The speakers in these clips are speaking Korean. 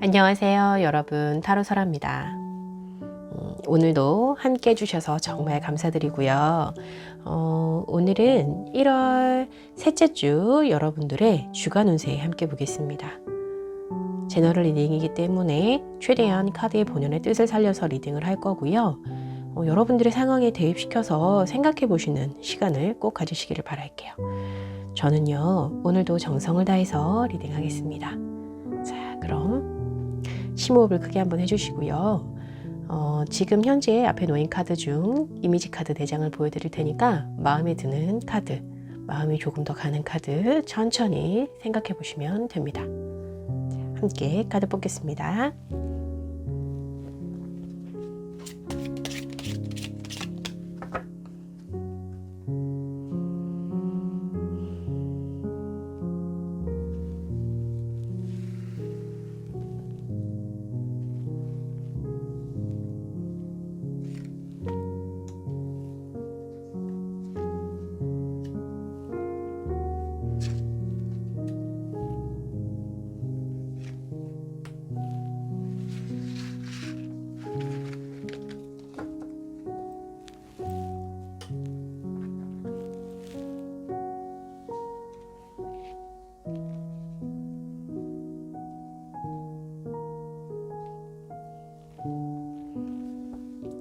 안녕하세요 여러분, 타로설아입니다. 오늘도 함께 해주셔서 정말 감사드리고요. 오늘은 1월 셋째 주 여러분들의 주간 운세 함께 보겠습니다. 제너럴 리딩이기 때문에 최대한 카드의 본연의 뜻을 살려서 리딩을 할 거고요. 여러분들의 상황에 대입시켜서 생각해 보시는 시간을 꼭 가지시기를 바랄게요. 저는요 오늘도 정성을 다해서 리딩하겠습니다. 자, 그럼 심호흡을 크게 한번 해주시고요. 지금 현재 앞에 놓인 카드 중 이미지 카드 4장을 보여드릴 테니까 마음에 드는 카드, 마음이 조금 더 가는 카드 천천히 생각해 보시면 됩니다. 자, 함께 카드 뽑겠습니다.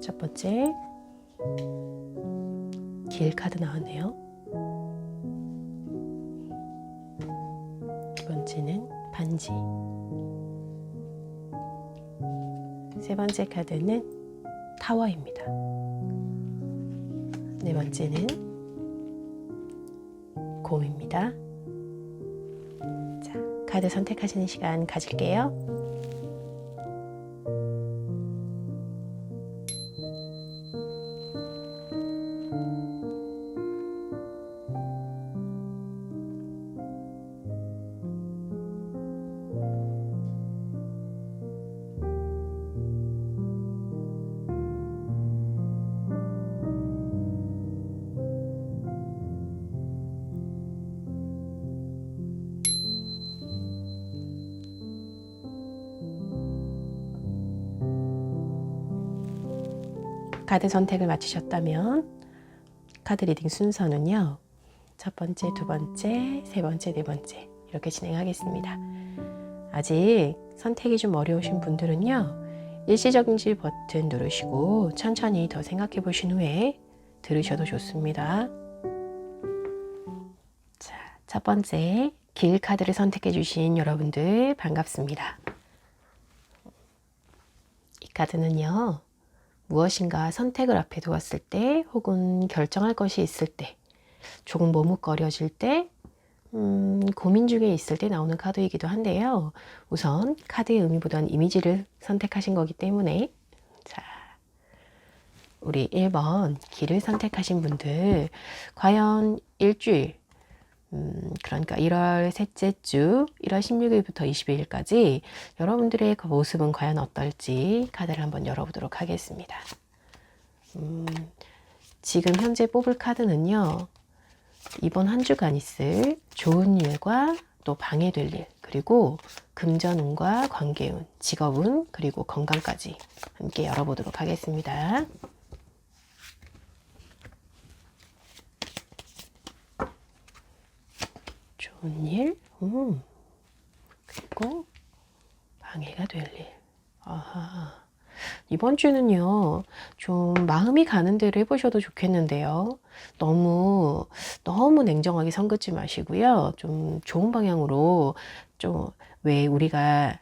첫 번째 길 카드 나왔네요. 두 번째는 반지. 세 번째 카드는 타워입니다. 네 번째는 곰입니다. 자, 카드 선택하시는 시간 가질게요. 카드 선택을 마치셨다면 카드 리딩 순서는요. 첫 번째, 두 번째, 세 번째, 네 번째 이렇게 진행하겠습니다. 아직 선택이 좀 어려우신 분들은요. 일시정지 버튼 누르시고 천천히 더 생각해 보신 후에 들으셔도 좋습니다. 자, 첫 번째 길 카드를 선택해 주신 여러분들 반갑습니다. 이 카드는요. 무엇인가 선택을 앞에 두었을 때 혹은 결정할 것이 있을 때 조금 머뭇거려질 때 고민 중에 있을 때 나오는 카드이기도 한데요. 우선 카드의 의미보다는 이미지를 선택하신 거기 때문에 자, 우리 1번 길을 선택하신 분들 과연 일주일 그러니까 1월 셋째 주 1월 16일부터 22일까지 여러분들의 그 모습은 과연 어떨지 카드를 한번 열어보도록 하겠습니다. 지금 현재 뽑을 카드는요. 이번 한 주간 있을 좋은 일과 또 방해될 일, 그리고 금전운과 관계운, 직업운, 그리고 건강까지 함께 열어보도록 하겠습니다. 좋은 일, 그리고 방해가 될 일. 아하. 이번 주는요, 좀 마음이 가는 대로 해보셔도 좋겠는데요. 너무 냉정하게 선 긋지 마시고요. 좀 좋은 방향으로 좀 왜 우리가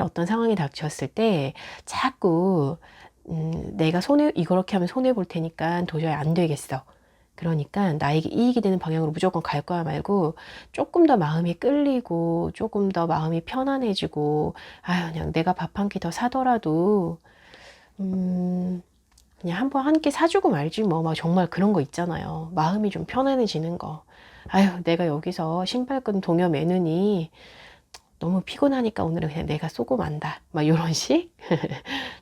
어떤 상황이 닥쳤을 때 자꾸 내가 이렇게 하면 손해 볼 테니까 도저히 안 되겠어. 그러니까 나에게 이익이 되는 방향으로 무조건 갈 거야 말고 조금 더 마음이 끌리고 조금 더 마음이 편안해지고 그냥 내가 밥 한 끼 더 사더라도 그냥 한번 한 끼 사주고 말지 뭐 막 정말 그런 거 있잖아요. 마음이 좀 편안해지는 거. 내가 여기서 신발끈 동여 매느니 너무 피곤하니까 오늘은 그냥 내가 쏘고 만다. 막 이런 식?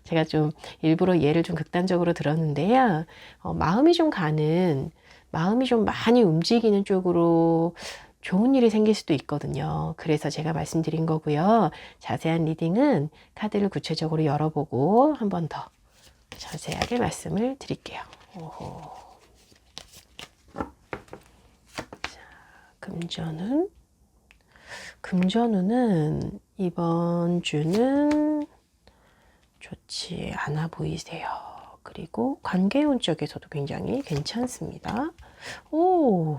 제가 좀 일부러 예를 좀 극단적으로 들었는데요. 마음이 좀 많이 움직이는 쪽으로 좋은 일이 생길 수도 있거든요. 그래서 제가 말씀드린 거고요. 자세한 리딩은 카드를 구체적으로 열어보고 한 번 더 자세하게 말씀을 드릴게요. 오호. 자, 금전운은 이번 주는 좋지 않아 보이세요. 그리고 관계운 쪽에서도 굉장히 괜찮습니다. 오,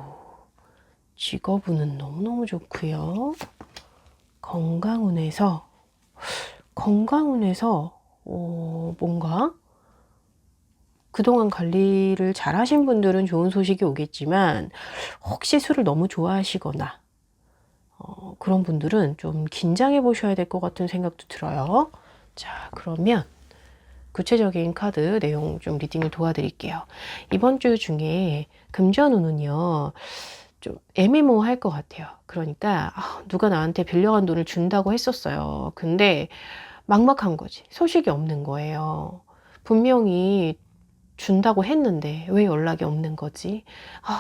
직업운은 너무너무 좋고요. 건강운에서 뭔가 그동안 관리를 잘 하신 분들은 좋은 소식이 오겠지만 혹시 술을 너무 좋아하시거나 그런 분들은 좀 긴장해 보셔야 될 것 같은 생각도 들어요. 자, 그러면 구체적인 카드 내용 좀 리딩을 도와드릴게요. 이번 주 중에 금전운은요, 좀 애매모호할 것 같아요. 그러니까 누가 나한테 빌려간 돈을 준다고 했었어요. 근데 막막한 거지. 소식이 없는 거예요. 분명히 준다고 했는데 왜 연락이 없는 거지?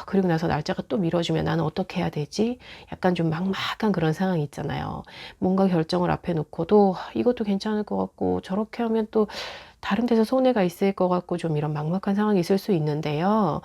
그리고 나서 날짜가 또 미뤄지면 나는 어떻게 해야 되지? 약간 좀 막막한 그런 상황이 있잖아요. 뭔가 결정을 앞에 놓고도 이것도 괜찮을 것 같고 저렇게 하면 또 다른 데서 손해가 있을 것 같고 좀 이런 막막한 상황이 있을 수 있는데요.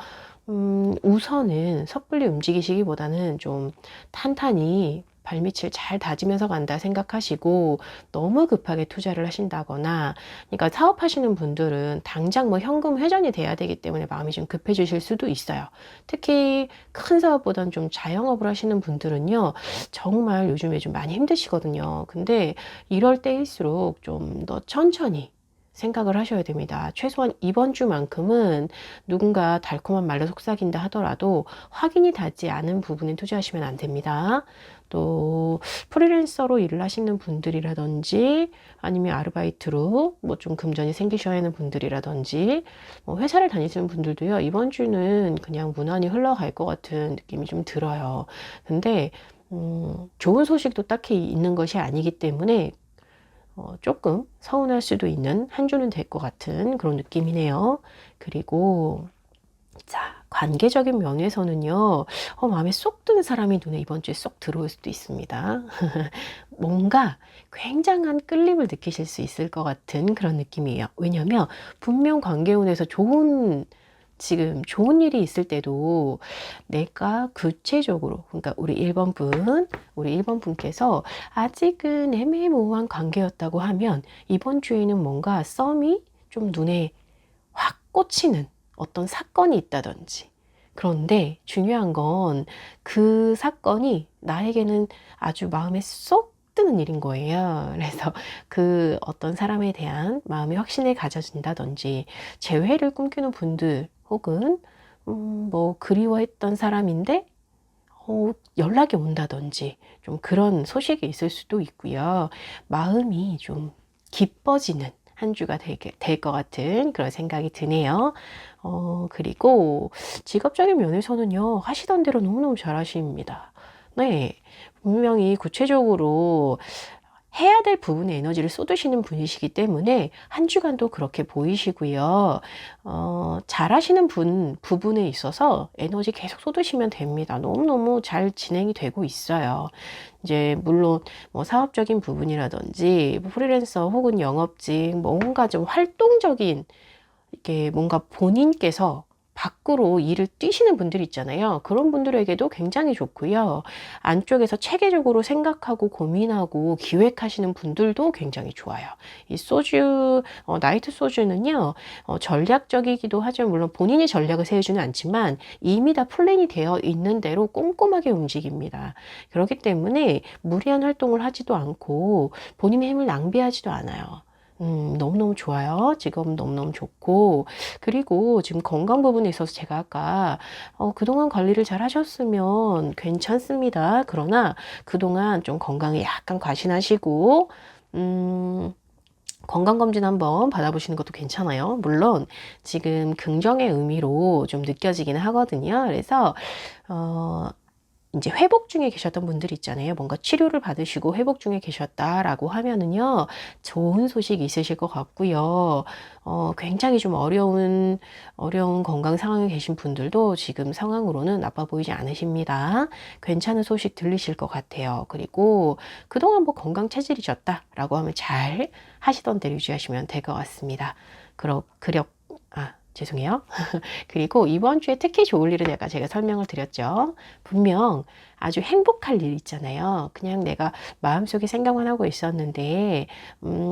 우선은 섣불리 움직이시기보다는 좀 탄탄히 발밑을 잘 다지면서 간다 생각하시고 너무 급하게 투자를 하신다거나, 그러니까 사업하시는 분들은 당장 뭐 현금 회전이 돼야 되기 때문에 마음이 좀 급해지실 수도 있어요. 특히 큰 사업보다는 좀 자영업을 하시는 분들은요, 정말 요즘에 좀 많이 힘드시거든요. 근데 이럴 때일수록 좀 더 천천히 생각을 하셔야 됩니다. 최소한 이번 주만큼은 누군가 달콤한 말로 속삭인다 하더라도 확인이 닿지 않은 부분에 투자하시면 안 됩니다. 또 프리랜서로 일을 하시는 분들이라든지 아니면 아르바이트로 뭐 좀 금전이 생기셔야 하는 분들이라든지 뭐 회사를 다니시는 분들도요, 이번 주는 그냥 무난히 흘러갈 것 같은 느낌이 좀 들어요. 근데 좋은 소식도 딱히 있는 것이 아니기 때문에 조금 서운할 수도 있는 한 주는 될 것 같은 그런 느낌이네요. 그리고 자, 관계적인 면에서는요, 마음에 쏙 드는 사람이 눈에 이번 주에 쏙 들어올 수도 있습니다. 뭔가 굉장한 끌림을 느끼실 수 있을 것 같은 그런 느낌이에요. 왜냐면 분명 관계운에서 지금 좋은 일이 있을 때도 내가 구체적으로, 그러니까 우리 1번 분께서 아직은 애매모호한 관계였다고 하면 이번 주에는 뭔가 썸이 좀 눈에 확 꽂히는 어떤 사건이 있다든지, 그런데 중요한 건 그 사건이 나에게는 아주 마음에 쏙 드는 일인 거예요. 그래서 그 어떤 사람에 대한 마음의 확신을 가져진다든지, 재회를 꿈꾸는 분들 혹은 뭐 그리워했던 사람인데 연락이 온다든지 좀 그런 소식이 있을 수도 있고요. 마음이 좀 기뻐지는 한 주가 될 것 같은 그런 생각이 드네요. 그리고 직업적인 면에서는요, 하시던 대로 너무너무 잘하십니다. 네, 분명히 구체적으로 해야 될 부분에 에너지를 쏟으시는 분이시기 때문에 한 주간도 그렇게 보이시고요. 잘하시는 부분에 있어서 에너지 계속 쏟으시면 됩니다. 너무너무 잘 진행이 되고 있어요. 이제 물론 뭐 사업적인 부분이라든지 뭐 프리랜서 혹은 영업직 뭔가 좀 활동적인, 이게 뭔가 본인께서 밖으로 일을 뛰시는 분들 있잖아요. 그런 분들에게도 굉장히 좋고요. 안쪽에서 체계적으로 생각하고 고민하고 기획하시는 분들도 굉장히 좋아요. 이 소주, 나이트 소주는요, 전략적이기도 하죠. 물론 본인이 전략을 세우지는 않지만 이미 다 플랜이 되어 있는 대로 꼼꼼하게 움직입니다. 그렇기 때문에 무리한 활동을 하지도 않고 본인의 힘을 낭비하지도 않아요. 너무너무 좋아요. 지금 너무너무 좋고, 그리고 지금 건강 부분에 있어서 제가 아까 그동안 관리를 잘 하셨으면 괜찮습니다. 그러나 그동안 좀 건강에 약간 과신하시고 건강검진 한번 받아보시는 것도 괜찮아요. 물론 지금 긍정의 의미로 좀 느껴지긴 하거든요. 그래서 이제 회복 중에 계셨던 분들 있잖아요. 뭔가 치료를 받으시고 회복 중에 계셨다라고 하면은요, 좋은 소식이 있으실 것 같고요. 굉장히 좀 어려운 건강 상황에 계신 분들도 지금 상황으로는 나빠 보이지 않으십니다. 괜찮은 소식 들리실 것 같아요. 그리고 그동안 뭐 건강 체질이셨다라고 하면 잘 하시던 대로 유지하시면 될 것 같습니다. 죄송해요. 그리고 이번 주에 특히 좋을 일은 제가 설명을 드렸죠. 분명 아주 행복할 일 있잖아요. 그냥 내가 마음속에 생각만 하고 있었는데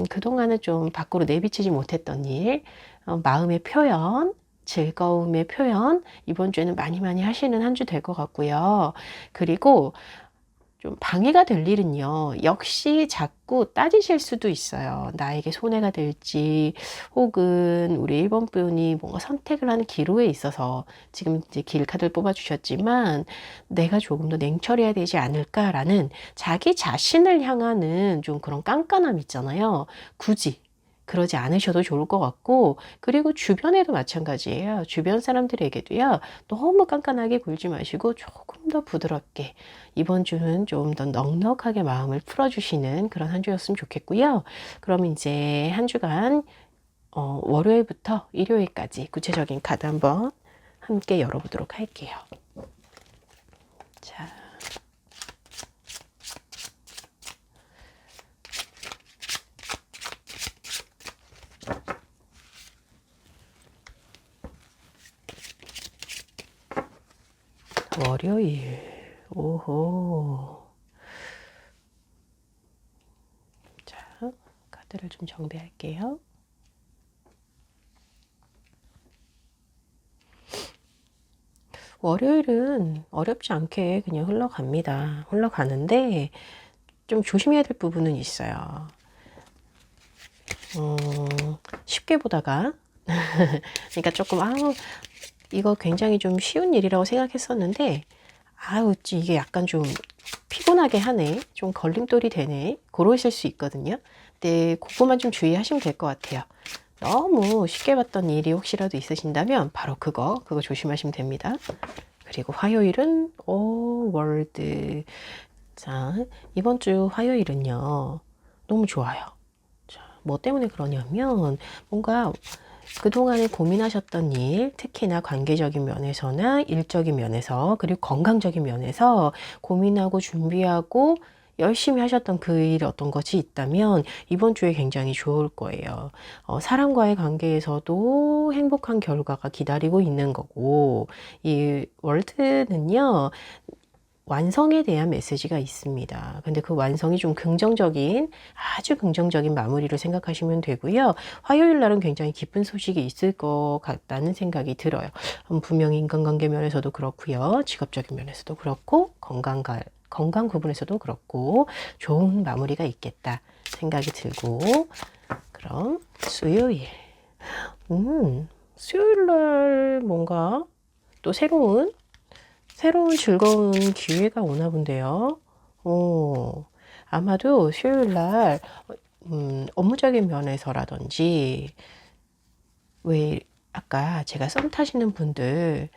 그동안은 좀 밖으로 내비치지 못했던 일, 마음의 표현, 즐거움의 표현, 이번 주에는 많이 하시는 한 주 될 것 같고요. 그리고 좀 방해가 될 일은요, 역시 자꾸 따지실 수도 있어요. 나에게 손해가 될지, 혹은 우리 1번 분이 뭔가 선택을 하는 기로에 있어서 지금 이제 길 카드를 뽑아주셨지만, 내가 조금 더 냉철해야 되지 않을까라는 자기 자신을 향하는 좀 그런 깐깐함 있잖아요. 굳이 그러지 않으셔도 좋을 것 같고, 그리고 주변에도 마찬가지예요. 주변 사람들에게도요, 너무 깐깐하게 굴지 마시고 조금 더 부드럽게, 이번 주는 좀 더 넉넉하게 마음을 풀어주시는 그런 한 주였으면 좋겠고요. 그럼 이제 한 주간 월요일부터 일요일까지 구체적인 카드 한번 함께 열어보도록 할게요. 자, 월요일. 오호. 자, 카드를 좀 정비할게요. 월요일은 어렵지 않게 그냥 흘러갑니다. 흘러가는데 좀 조심해야 될 부분은 있어요. 쉽게 보다가 그러니까 조금 이거 굉장히 좀 쉬운 일이라고 생각했었는데 이게 약간 좀 피곤하게 하네, 좀 걸림돌이 되네, 그러실 수 있거든요. 근데 그거만 좀 주의하시면 될 것 같아요. 너무 쉽게 봤던 일이 혹시라도 있으신다면 바로 그거 조심하시면 됩니다. 그리고 화요일은 월드. 자, 이번 주 화요일은요, 너무 좋아요. 자, 뭐 때문에 그러냐면 뭔가 그동안에 고민하셨던 일, 특히나 관계적인 면에서나 일적인 면에서, 그리고 건강적인 면에서 고민하고 준비하고 열심히 하셨던 그 일 어떤 것이 있다면 이번 주에 굉장히 좋을 거예요. 사람과의 관계에서도 행복한 결과가 기다리고 있는 거고, 이 월드는요, 완성에 대한 메시지가 있습니다. 근데 그 완성이 좀 아주 긍정적인 마무리로 생각하시면 되고요. 화요일 날은 굉장히 기쁜 소식이 있을 것 같다는 생각이 들어요. 분명히 인간관계 면에서도 그렇고요. 직업적인 면에서도 그렇고, 건강 부분에서도 그렇고, 좋은 마무리가 있겠다 생각이 들고, 그럼 수요일. 수요일 날 뭔가 또 새로운 즐거운 기회가 오나 본데요. 아마도 수요일 날 업무적인 면에서라든지, 왜 아까 제가 썸 타시는 분들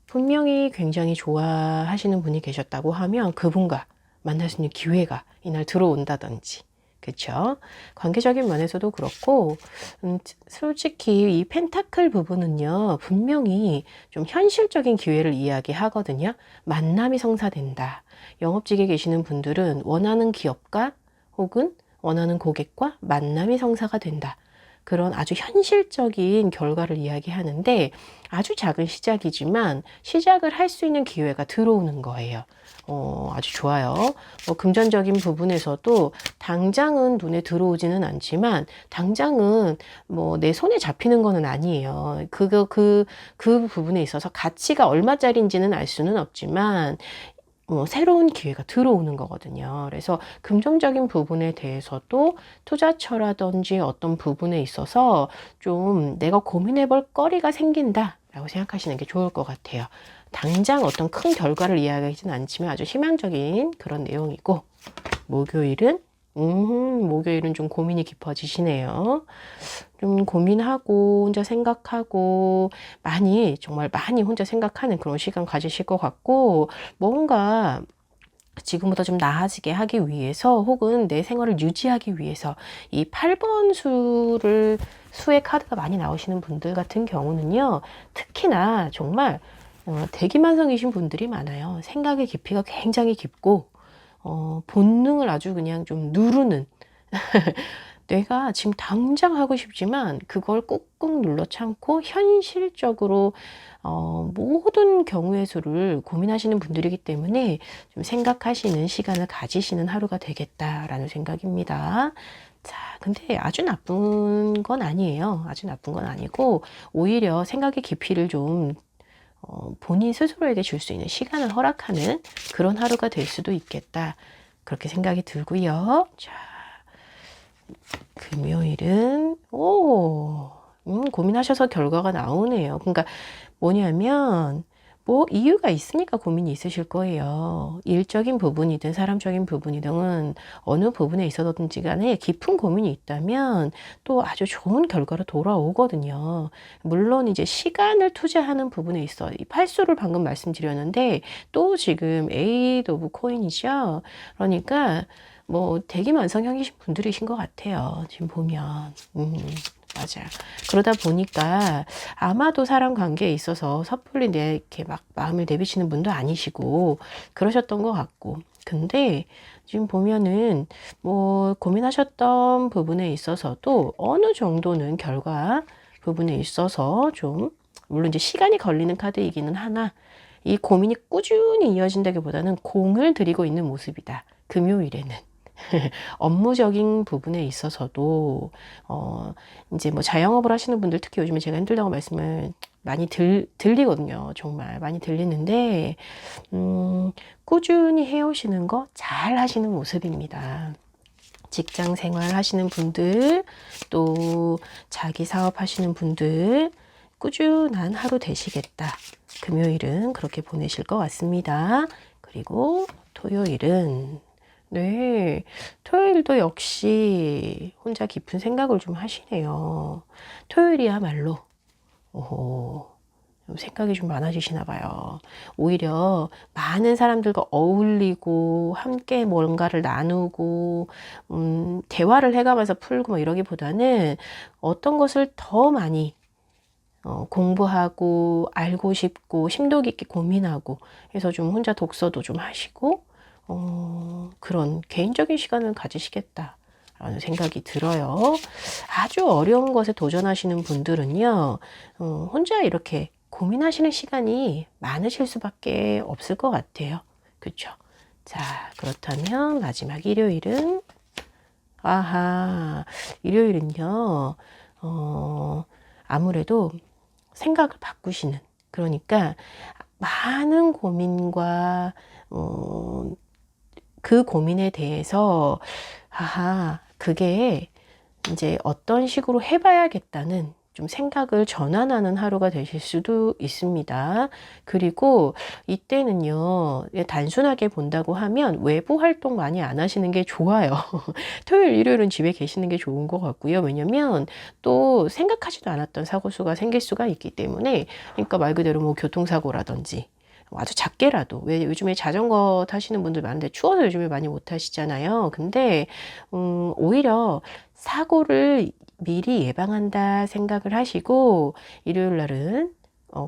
분명히 굉장히 좋아하시는 분이 계셨다고 하면 그분과 만날 수 있는 기회가 이날 들어온다든지, 그쵸? 관계적인 면에서도 그렇고, 솔직히 이 펜타클 부분은요, 분명히 좀 현실적인 기회를 이야기하거든요. 만남이 성사된다. 영업직에 계시는 분들은 원하는 기업가 혹은 원하는 고객과 만남이 성사가 된다. 그런 아주 현실적인 결과를 이야기하는데, 아주 작은 시작이지만 시작을 할 수 있는 기회가 들어오는 거예요. 아주 좋아요. 금전적인 부분에서도 당장은 눈에 들어오지는 않지만, 당장은 내 손에 잡히는 거는 아니에요. 그 부분에 있어서 가치가 얼마짜리인지는 알 수는 없지만, 새로운 기회가 들어오는 거거든요. 그래서 금전적인 부분에 대해서도 투자처라든지 어떤 부분에 있어서 좀 내가 고민해 볼 거리가 생긴다라고 생각하시는 게 좋을 것 같아요. 당장 어떤 큰 결과를 이야기하지는 않지만 아주 희망적인 그런 내용이고, 목요일은 목요일은 좀 고민이 깊어지시네요. 좀 고민하고 혼자 생각하고 많이 정말 많이 혼자 생각하는 그런 시간 가지실 것 같고 뭔가 지금보다 좀 나아지게 하기 위해서 혹은 내 생활을 유지하기 위해서 이 8번 수의 카드가 많이 나오시는 분들 같은 경우는요. 특히나 정말 대기만성이신 분들이 많아요. 생각의 깊이가 굉장히 깊고 본능을 아주 그냥 좀 누르는 내가 지금 당장 하고 싶지만 그걸 꾹꾹 눌러 참고 현실적으로 모든 경우의 수를 고민하시는 분들이기 때문에 좀 생각하시는 시간을 가지시는 하루가 되겠다라는 생각입니다. 자, 근데 아주 나쁜 건 아니에요. 아주 나쁜 건 아니고 오히려 생각의 깊이를 좀 본인 스스로에게 줄 수 있는 시간을 허락하는 그런 하루가 될 수도 있겠다. 그렇게 생각이 들고요. 자, 금요일은 고민하셔서 결과가 나오네요. 그러니까 뭐냐면 뭐 이유가 있으니까 고민이 있으실 거예요. 일적인 부분이든 사람적인 부분이든 어느 부분에 있어서든지 간에 깊은 고민이 있다면 또 아주 좋은 결과로 돌아오거든요. 물론 이제 시간을 투자하는 부분에 있어 이 팔수를 방금 말씀드렸는데 또 지금 에이드 오브 코인이죠. 그러니까 뭐 대기만성형이신 분들이신 것 같아요. 지금 보면. 맞아요. 그러다 보니까 아마도 사람 관계에 있어서 섣불리 이렇게 막 마음을 내비치는 분도 아니시고 그러셨던 것 같고. 근데 지금 보면은 뭐 고민하셨던 부분에 있어서도 어느 정도는 결과 부분에 있어서 좀 물론 이제 시간이 걸리는 카드이기는 하나 이 고민이 꾸준히 이어진다기보다는 공을 들이고 있는 모습이다. 금요일에는. 업무적인 부분에 있어서도 이제 뭐 자영업을 하시는 분들 특히 요즘에 제가 힘들다고 말씀을 많이 들리거든요. 정말 많이 들리는데 꾸준히 해오시는 거 잘 하시는 모습입니다. 직장 생활 하시는 분들 또 자기 사업 하시는 분들 꾸준한 하루 되시겠다. 금요일은 그렇게 보내실 것 같습니다. 그리고 토요일은 네, 토요일도 역시 혼자 깊은 생각을 좀 하시네요. 토요일이야말로, 좀 생각이 좀 많아지시나 봐요. 오히려 많은 사람들과 어울리고, 함께 뭔가를 나누고, 대화를 해가면서 풀고 뭐 이러기보다는 어떤 것을 더 많이 공부하고, 알고 싶고, 심도 깊게 고민하고, 해서 좀 혼자 독서도 좀 하시고, 그런 개인적인 시간을 가지시겠다. 라는 생각이 들어요. 아주 어려운 것에 도전하시는 분들은요, 혼자 이렇게 고민하시는 시간이 많으실 수밖에 없을 것 같아요. 그쵸? 자, 그렇다면 마지막 일요일은, 아하, 일요일은요, 아무래도 생각을 바꾸시는, 그러니까 많은 고민과, 그 고민에 대해서 그게 이제 어떤 식으로 해봐야겠다는 좀 생각을 전환하는 하루가 되실 수도 있습니다. 그리고 이때는요, 단순하게 본다고 하면 외부 활동 많이 안 하시는 게 좋아요. 토요일, 일요일은 집에 계시는 게 좋은 것 같고요. 왜냐면 또 생각하지도 않았던 사고수가 생길 수가 있기 때문에, 그러니까 말 그대로 뭐 교통사고라든지, 아주 작게라도 왜 요즘에 자전거 타시는 분들 많은데 추워서 요즘에 많이 못 타시잖아요. 근데 오히려 사고를 미리 예방한다 생각을 하시고 일요일 날은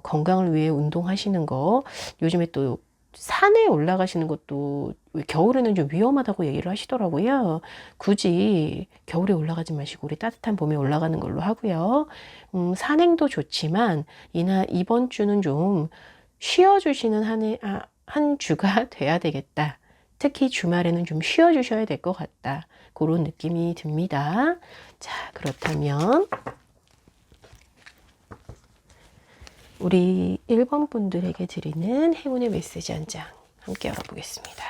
건강을 위해 운동하시는 거 요즘에 또 산에 올라가시는 것도 겨울에는 좀 위험하다고 얘기를 하시더라고요. 굳이 겨울에 올라가지 마시고 우리 따뜻한 봄에 올라가는 걸로 하고요. 산행도 좋지만 이번 주는 좀 쉬어주시는 한 주가 돼야 되겠다. 특히 주말에는 좀 쉬어주셔야 될 것 같다. 그런 느낌이 듭니다. 자, 그렇다면 우리 1번 분들에게 드리는 행운의 메시지 한 장 함께 열어보겠습니다.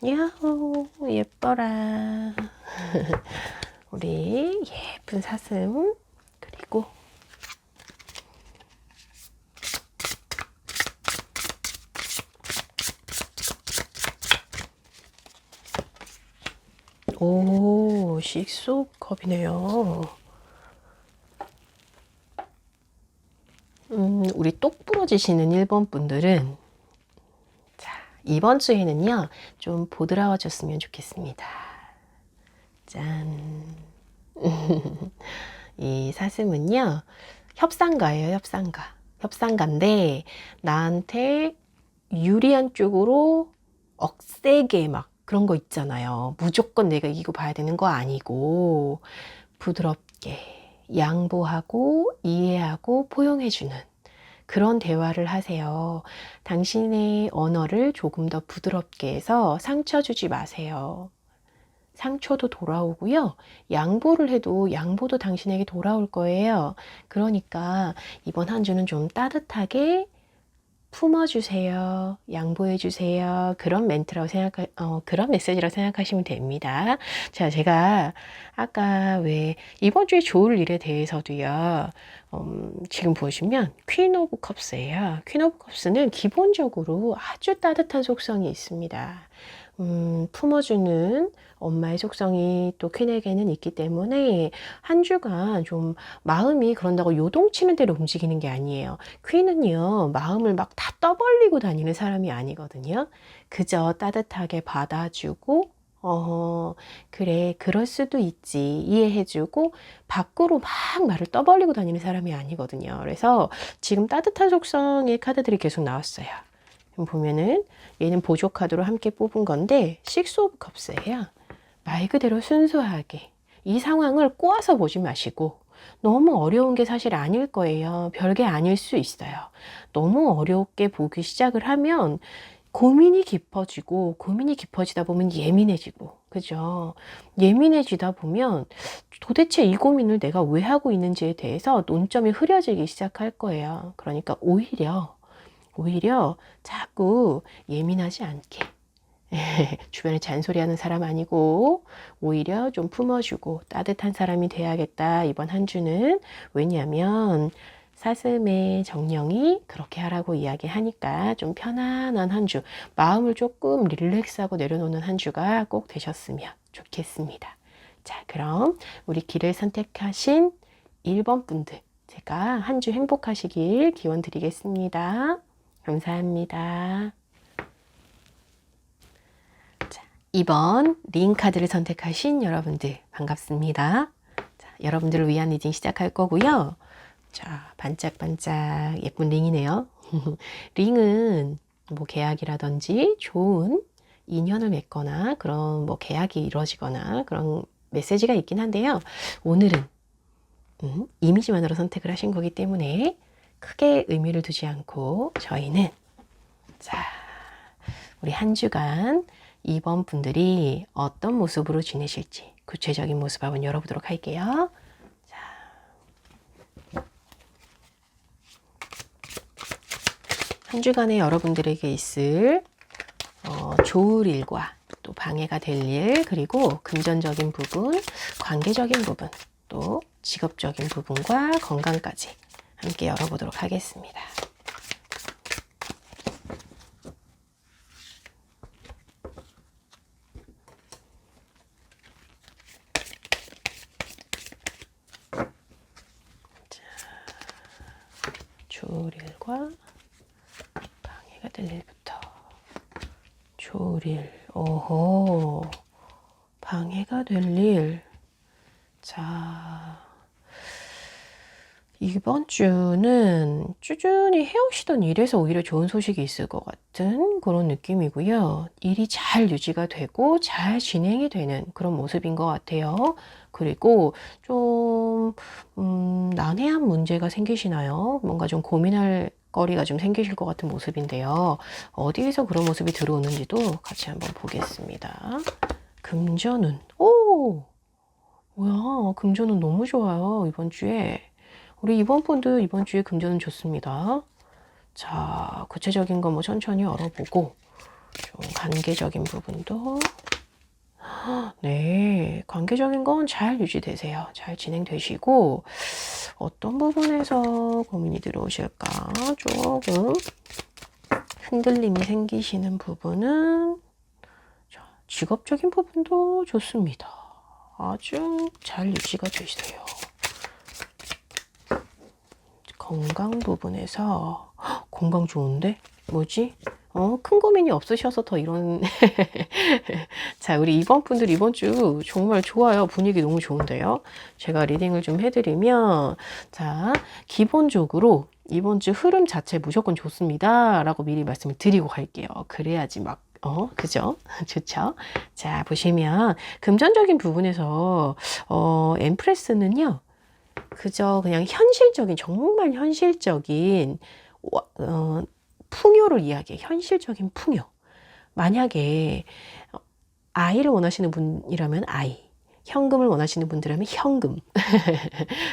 야호, 예뻐라. 우리 예쁜 사슴, 그리고 오, 식소컵이네요. 우리 똑 부러지시는 1번 분들은, 자, 이번 주에는요, 좀 보드라워졌으면 좋겠습니다. 짠. 이 사슴은요, 협상가예요, 협상가. 협상가인데, 나한테 유리한 쪽으로 억세게 막 그런 거 있잖아요. 무조건 내가 이기고 봐야 되는 거 아니고, 부드럽게 양보하고 이해하고 포용해주는 그런 대화를 하세요. 당신의 언어를 조금 더 부드럽게 해서 상처 주지 마세요. 상처도 돌아오고요. 양보를 해도 양보도 당신에게 돌아올 거예요. 그러니까 이번 한 주는 좀 따뜻하게 품어주세요. 양보해주세요. 그런 멘트라고 그런 메시지라고 생각하시면 됩니다. 자, 제가 아까 왜 이번 주에 좋을 일에 대해서도요, 지금 보시면 퀸 오브 컵스예요. 퀸 오브 컵스는 기본적으로 아주 따뜻한 속성이 있습니다. 품어주는 엄마의 속성이 또 퀸에게는 있기 때문에 한 주간 좀 마음이 그런다고 요동치는 대로 움직이는 게 아니에요. 퀸은요, 마음을 막 다 떠벌리고 다니는 사람이 아니거든요. 그저 따뜻하게 받아주고, 그래, 그럴 수도 있지. 이해해주고, 밖으로 막 말을 떠벌리고 다니는 사람이 아니거든요. 그래서 지금 따뜻한 속성의 카드들이 계속 나왔어요. 보면은 얘는 보조 카드로 함께 뽑은 건데 식스 오브 컵스예요. 말 그대로 순수하게 이 상황을 꼬아서 보지 마시고, 너무 어려운 게 사실 아닐 거예요. 별게 아닐 수 있어요. 너무 어렵게 보기 시작을 하면 고민이 깊어지고, 고민이 깊어지다 보면 예민해지고, 그죠? 예민해지다 보면 도대체 이 고민을 내가 왜 하고 있는지에 대해서 논점이 흐려지기 시작할 거예요. 그러니까 오히려 자꾸 예민하지 않게 주변에 잔소리하는 사람 아니고 오히려 좀 품어주고 따뜻한 사람이 돼야겠다, 이번 한 주는. 왜냐하면 사슴의 정령이 그렇게 하라고 이야기하니까 좀 편안한 한 주, 마음을 조금 릴렉스하고 내려놓는 한 주가 꼭 되셨으면 좋겠습니다. 자, 그럼 우리 길을 선택하신 1번 분들, 제가 한 주 행복하시길 기원 드리겠습니다. 감사합니다. 자, 2번 링 카드를 선택하신 여러분들 반갑습니다. 자, 여러분들을 위한 리딩 시작할 거고요. 자, 반짝반짝 예쁜 링이네요. 링은 뭐 계약이라든지 좋은 인연을 맺거나 그런 뭐 계약이 이루어지거나 그런 메시지가 있긴 한데요. 오늘은 이미지만으로 선택을 하신 거기 때문에 크게 의미를 두지 않고 저희는, 자, 우리 한 주간 2번 분들이 어떤 모습으로 지내실지 구체적인 모습 한번 열어보도록 할게요. 자, 한 주간에 여러분들에게 있을 좋을 일과 또 방해가 될 일, 그리고 금전적인 부분, 관계적인 부분, 또 직업적인 부분과 건강까지 함께 열어보도록 하겠습니다. 자, 좋을 일과 방해가 될 일부터. 좋을 일, 오호, 방해가 될 일. 자, 이번 주는 꾸준히 해오시던 일에서 오히려 좋은 소식이 있을 것 같은 그런 느낌이고요. 일이 잘 유지가 되고 잘 진행이 되는 그런 모습인 것 같아요. 그리고 좀 난해한 문제가 생기시나요? 뭔가 좀 고민할 거리가 좀 생기실 것 같은 모습인데요. 어디에서 그런 모습이 들어오는지도 같이 한번 보겠습니다. 금전운, 오! 뭐야, 금전운 너무 좋아요, 이번 주에. 우리 이번 분들 이번 주에 금전은 좋습니다. 자, 구체적인 거 뭐 천천히 열어보고 좀 관계적인 부분도, 네, 관계적인 건 잘 유지되세요. 잘 진행되시고, 어떤 부분에서 고민이 들어오실까? 조금 흔들림이 생기시는 부분은, 자, 직업적인 부분도 좋습니다. 아주 잘 유지가 되세요. 건강 부분에서, 건강 좋은데? 뭐지? 큰 고민이 없으셔서 더 이런. 자, 우리 2번 분들 이번 주 정말 좋아요. 분위기 너무 좋은데요. 제가 리딩을 좀 해드리면, 자, 기본적으로 이번 주 흐름 자체 무조건 좋습니다. 라고 미리 말씀을 드리고 갈게요. 그래야지 막, 그죠? 좋죠? 자, 보시면, 금전적인 부분에서, 엠프레스는요, 그저 그냥 현실적인, 정말 현실적인, 풍요를 이야기해. 현실적인 풍요. 만약에 아이를 원하시는 분이라면 아이, 현금을 원하시는 분들이라면 현금.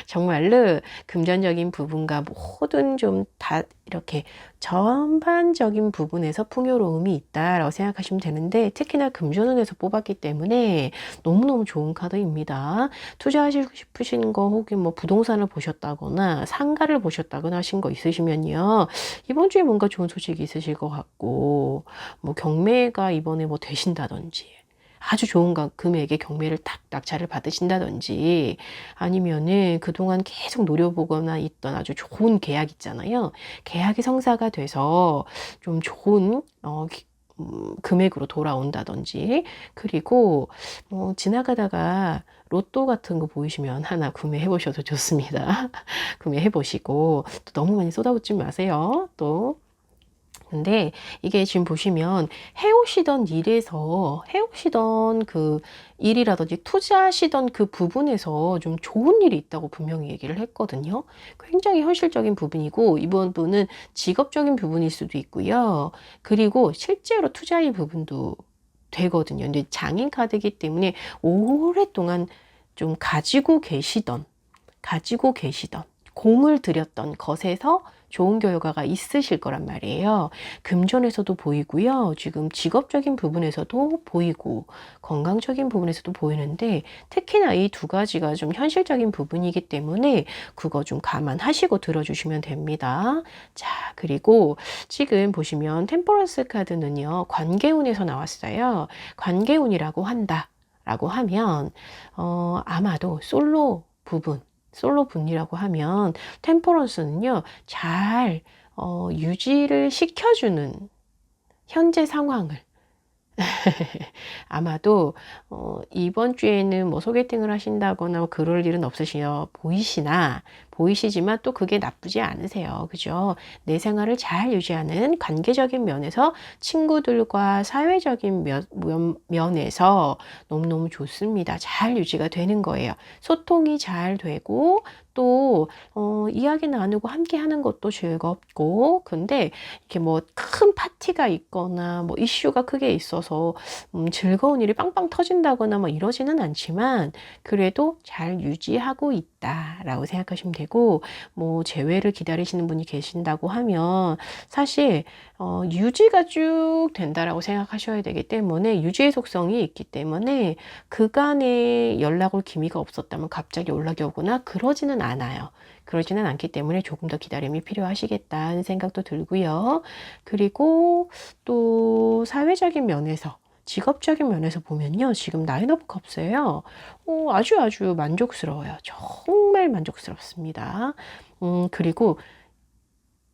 정말로 금전적인 부분과 모든 좀 다 이렇게 전반적인 부분에서 풍요로움이 있다라고 생각하시면 되는데, 특히나 금전운에서 뽑았기 때문에 너무너무 좋은 카드입니다. 투자하시고 싶으신 거 혹은 뭐 부동산을 보셨다거나 상가를 보셨다거나 하신 거 있으시면요, 이번 주에 뭔가 좋은 소식이 있으실 것 같고, 뭐 경매가 이번에 뭐 되신다든지, 아주 좋은 금액의 경매를 딱 낙찰을 받으신다든지, 아니면은 그동안 계속 노려보거나 있던 아주 좋은 계약 있잖아요. 계약이 성사가 돼서 좀 좋은 금액으로 돌아온다든지, 그리고 지나가다가 로또 같은 거 보이시면 하나 구매해 보셔도 좋습니다. 구매해 보시고 또 너무 많이 쏟아붓지 마세요. 또 근데 이게 지금 보시면 해오시던 일에서, 해오시던 그 일이라든지 투자하시던 그 부분에서 좀 좋은 일이 있다고 분명히 얘기를 했거든요. 굉장히 현실적인 부분이고, 이번 분은 직업적인 부분일 수도 있고요. 그리고 실제로 투자의 부분도 되거든요. 근데 장인 카드이기 때문에 오랫동안 좀 가지고 계시던 공을 들였던 것에서 좋은 결과가 있으실 거란 말이에요. 금전에서도 보이고요. 지금 직업적인 부분에서도 보이고 건강적인 부분에서도 보이는데, 특히나 이 두 가지가 좀 현실적인 부분이기 때문에 그거 좀 감안하시고 들어주시면 됩니다. 자, 그리고 지금 보시면 템퍼런스 카드는요, 관계운에서 나왔어요. 관계운이라고 한다 라고 하면 아마도 솔로 분이라고 하면 템퍼런스는요, 잘 유지를 시켜주는 현재 상황을 아마도 이번 주에는 뭐 소개팅을 하신다거나 뭐 그럴 일은 없으시어 보이시지만 또 그게 나쁘지 않으세요. 그죠? 내 생활을 잘 유지하는 관계적인 면에서, 친구들과 사회적인 면에서 너무너무 좋습니다. 잘 유지가 되는 거예요. 소통이 잘 되고, 또 이야기 나누고 함께 하는 것도 즐겁고, 근데 이렇게 뭐 큰 파티가 있거나 뭐 이슈가 크게 있어서 즐거운 일이 빵빵 터진다거나 뭐 이러지는 않지만, 그래도 잘 유지하고 있다라고 생각하시면 되고, 뭐 재회를 기다리시는 분이 계신다고 하면 사실 유지가 쭉 된다라고 생각하셔야 되기 때문에, 유지의 속성이 있기 때문에 그간에 연락 올 기미가 없었다면 갑자기 연락이 오거나 그러지는 않아요. 그러지는 않기 때문에 조금 더 기다림이 필요하시겠다는 생각도 들고요. 그리고 또 사회적인 면에서, 직업적인 면에서 보면요, 지금 나인 오브 컵스예요. 아주 만족스러워요. 정말 만족스럽습니다. 그리고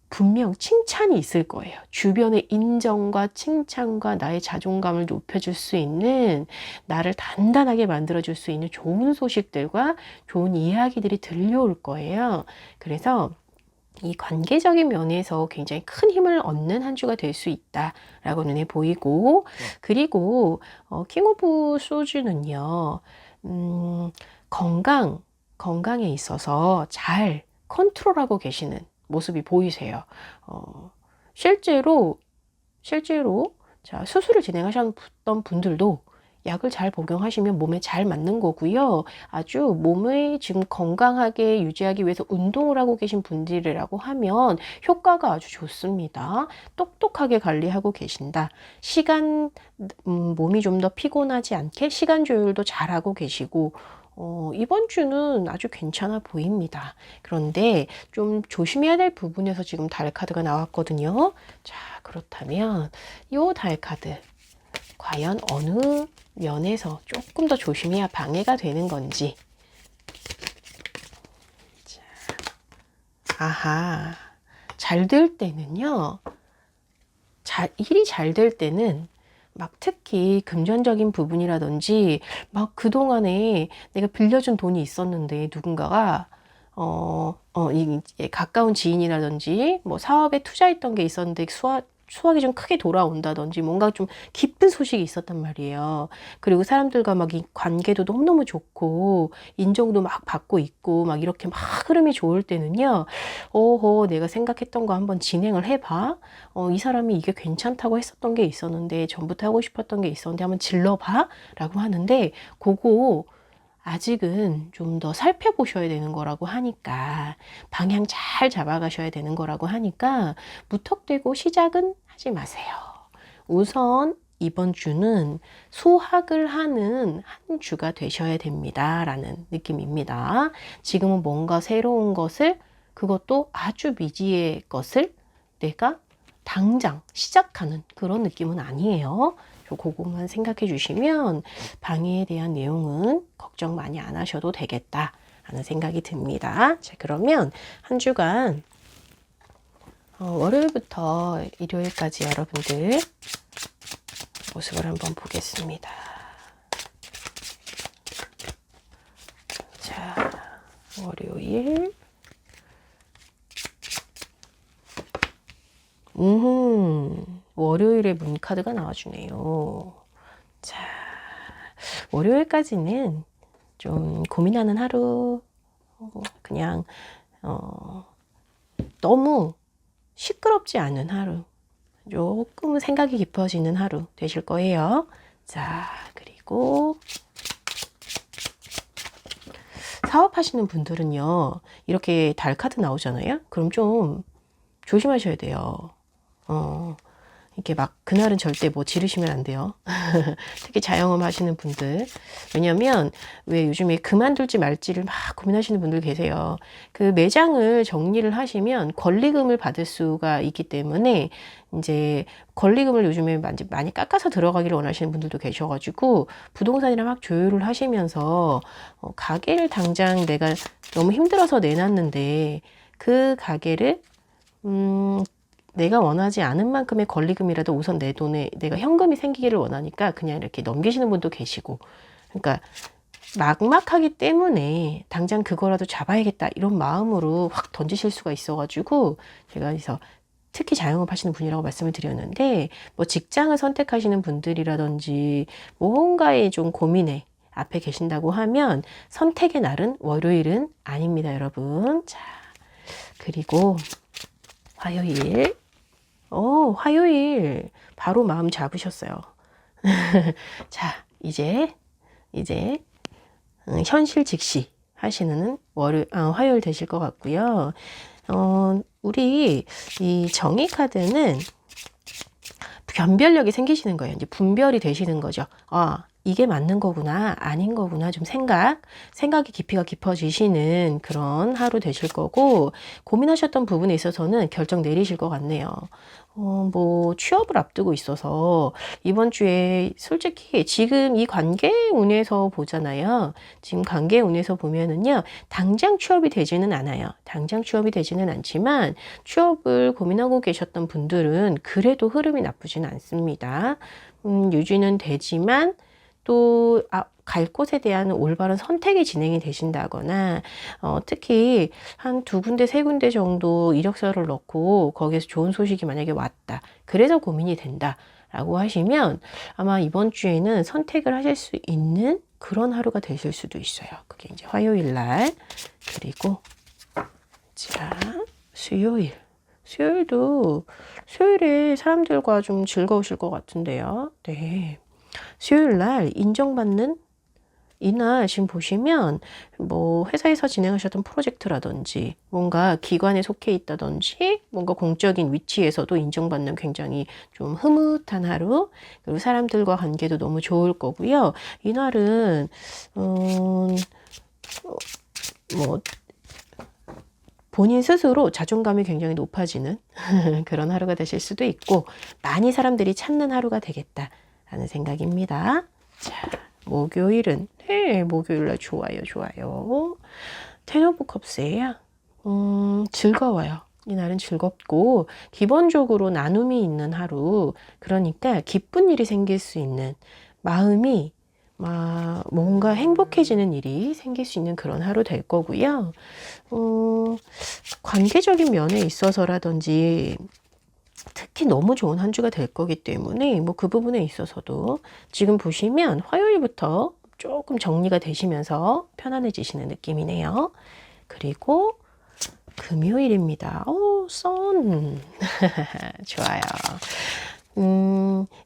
분명 칭찬이 있을 거예요. 주변의 인정과 칭찬과 나의 자존감을 높여줄 수 있는, 나를 단단하게 만들어줄 수 있는 좋은 소식들과 좋은 이야기들이 들려올 거예요. 그래서 이 관계적인 면에서 굉장히 큰 힘을 얻는 한 주가 될 수 있다라고 눈에 보이고, 그리고 킹 오브 소주는요, 건강에 있어서 잘 컨트롤하고 계시는 모습이 보이세요. 실제로 자, 수술을 진행하셨던 분들도 약을 잘 복용하시면 몸에 잘 맞는 거고요. 아주 몸을 지금 건강하게 유지하기 위해서 운동을 하고 계신 분들이라고 하면 효과가 아주 좋습니다. 똑똑하게 관리하고 계신다. 몸이 좀 더 피곤하지 않게 시간 조율도 잘하고 계시고, 이번 주는 아주 괜찮아 보입니다. 그런데 좀 조심해야 될 부분에서 지금 달 카드가 나왔거든요. 자, 그렇다면 이 달 카드 과연 어느 면에서 조금 더 조심해야 방해가 되는 건지. 자, 아하, 잘 될 때는요. 일이 잘 될 때는 막 특히 금전적인 부분이라든지 막 그동안에 내가 빌려준 돈이 있었는데 누군가가 가까운 지인이라든지 뭐 사업에 투자했던 게 있었는데 수확이 좀 크게 돌아온다든지 뭔가 좀 기쁜 소식이 있었단 말이에요. 그리고 사람들과 막 이 관계도 너무너무 좋고 인정도 막 받고 있고 막 이렇게 막 흐름이 좋을 때는요. 내가 생각했던 거 한번 진행을 해봐. 이 사람이 이게 괜찮다고 했었던 게 있었는데 전부터 하고 싶었던 게 있었는데 한번 질러봐 라고 하는데, 그거 아직은 좀 더 살펴보셔야 되는 거라고 하니까, 방향 잘 잡아가셔야 되는 거라고 하니까 무턱대고 시작은 하지 마세요. 우선 이번 주는 소확을 하는 한 주가 되셔야 됩니다 라는 느낌입니다. 지금은 뭔가 새로운 것을, 그것도 아주 미지의 것을 내가 당장 시작하는 그런 느낌은 아니에요. 그것만 생각해 주시면 방해에 대한 내용은 걱정 많이 안 하셔도 되겠다 하는 생각이 듭니다. 자, 그러면 한 주간 월요일부터 일요일까지 여러분들 모습을 한번 보겠습니다. 자, 월요일. 월요일에 문카드가 나와주네요. 자, 월요일까지는 좀 고민하는 하루, 그냥 너무 시끄럽지 않은 하루, 조금 생각이 깊어지는 하루 되실 거예요. 자, 그리고 사업하시는 분들은요, 이렇게 달 카드 나오잖아요. 그럼 좀 조심하셔야 돼요. 이렇게 막 그날은 절대 뭐 지르시면 안 돼요. 특히 자영업 하시는 분들. 왜냐면 왜 요즘에 그만둘지 말지를 막 고민하시는 분들 계세요. 그 매장을 정리를 하시면 권리금을 받을 수가 있기 때문에 이제 권리금을 요즘에 많이 깎아서 들어가기를 원하시는 분들도 계셔가지고 부동산이랑 막 조율을 하시면서 가게를 당장 내가 너무 힘들어서 내놨는데 그 가게를 내가 원하지 않은 만큼의 권리금이라도 우선 내 돈에 내가 현금이 생기기를 원하니까 그냥 이렇게 넘기시는 분도 계시고, 그러니까 막막하기 때문에 당장 그거라도 잡아야겠다 이런 마음으로 확 던지실 수가 있어가지고, 제가 그래서 특히 자영업 하시는 분이라고 말씀을 드렸는데, 뭐 직장을 선택하시는 분들이라든지 뭔가에 좀 고민에 앞에 계신다고 하면 선택의 날은 월요일은 아닙니다, 여러분. 자, 그리고 화요일. 화요일 바로 마음 잡으셨어요. 자, 이제 현실 직시 하시는 화요일 되실 것 같고요. 우리 이 정의 카드는 변별력이 생기시는 거예요. 이제 분별이 되시는 거죠. 이게 맞는 거구나, 아닌 거구나, 좀 생각의 깊이가 깊어지시는 그런 하루 되실 거고, 고민하셨던 부분에 있어서는 결정 내리실 것 같네요. 뭐 취업을 앞두고 있어서 이번 주에 솔직히 지금 이 관계 운에서 보잖아요. 지금 관계 운에서 보면은요, 당장 취업이 되지는 않아요. 당장 취업이 되지는 않지만 취업을 고민하고 계셨던 분들은 그래도 흐름이 나쁘진 않습니다. 유지는 되지만 또 갈 곳에 대한 올바른 선택이 진행이 되신다거나, 특히 한 2군데, 3군데 정도 이력서를 넣고 거기에서 좋은 소식이 만약에 왔다. 그래서 고민이 된다. 라고 하시면 아마 이번 주에는 선택을 하실 수 있는 그런 하루가 되실 수도 있어요. 그게 이제 화요일 날. 그리고 자, 수요일. 수요일에 사람들과 좀 즐거우실 것 같은데요. 네. 수요일 날 인정받는 이날 지금 보시면 뭐 회사에서 진행하셨던 프로젝트라든지 뭔가 기관에 속해 있다든지 뭔가 공적인 위치에서도 인정받는 굉장히 좀 흐뭇한 하루, 그리고 사람들과 관계도 너무 좋을 거고요. 이날은 뭐 본인 스스로 자존감이 굉장히 높아지는 그런 하루가 되실 수도 있고, 많이 사람들이 찾는 하루가 되겠다라는 생각입니다. 자, 목요일은, 네, 목요일날 좋아요, 좋아요. 텐 오브 컵스예요. 즐거워요. 이날은 즐겁고, 기본적으로 나눔이 있는 하루, 그러니까 기쁜 일이 생길 수 있는, 마음이 뭔가 행복해지는 일이 생길 수 있는 그런 하루 될 거고요. 관계적인 면에 있어서라든지 특히 너무 좋은 한 주가 될 거기 때문에 뭐 그 부분에 있어서도 지금 보시면 화요일부터 조금 정리가 되시면서 편안해지시는 느낌이네요. 그리고 금요일입니다. 선. 좋아요.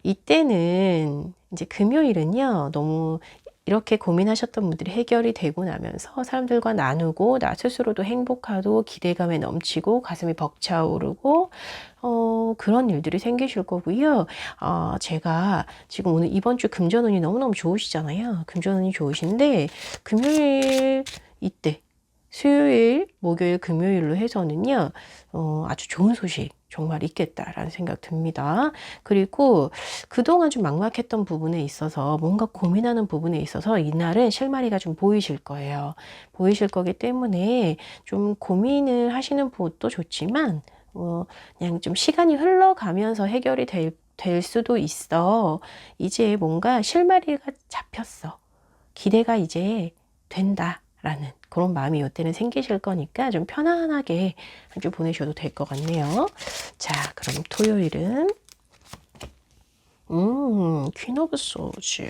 이때는 이제 금요일은요, 너무 이렇게 고민하셨던 분들이 해결이 되고 나면서 사람들과 나누고 나 스스로도 행복하고 기대감에 넘치고 가슴이 벅차오르고 그런 일들이 생기실 거고요. 제가 지금 오늘 이번 주 금전운이 너무너무 좋으시잖아요. 금전운이 좋으신데 금요일 이때 수요일, 목요일, 금요일로 해서는요, 아주 좋은 소식 정말 있겠다라는 생각 듭니다. 그리고 그동안 좀 막막했던 부분에 있어서 뭔가 고민하는 부분에 있어서 이날은 실마리가 좀 보이실 거예요. 보이실 거기 때문에 좀 고민을 하시는 것도 좋지만 그냥 좀 시간이 흘러가면서 해결이 될 수도 있어. 이제 뭔가 실마리가 잡혔어. 기대가 이제 된다라는 그런 마음이 이때는 생기실 거니까 좀 편안하게 한 주 보내셔도 될 것 같네요. 자, 그럼 토요일은 퀸 오브 소즈.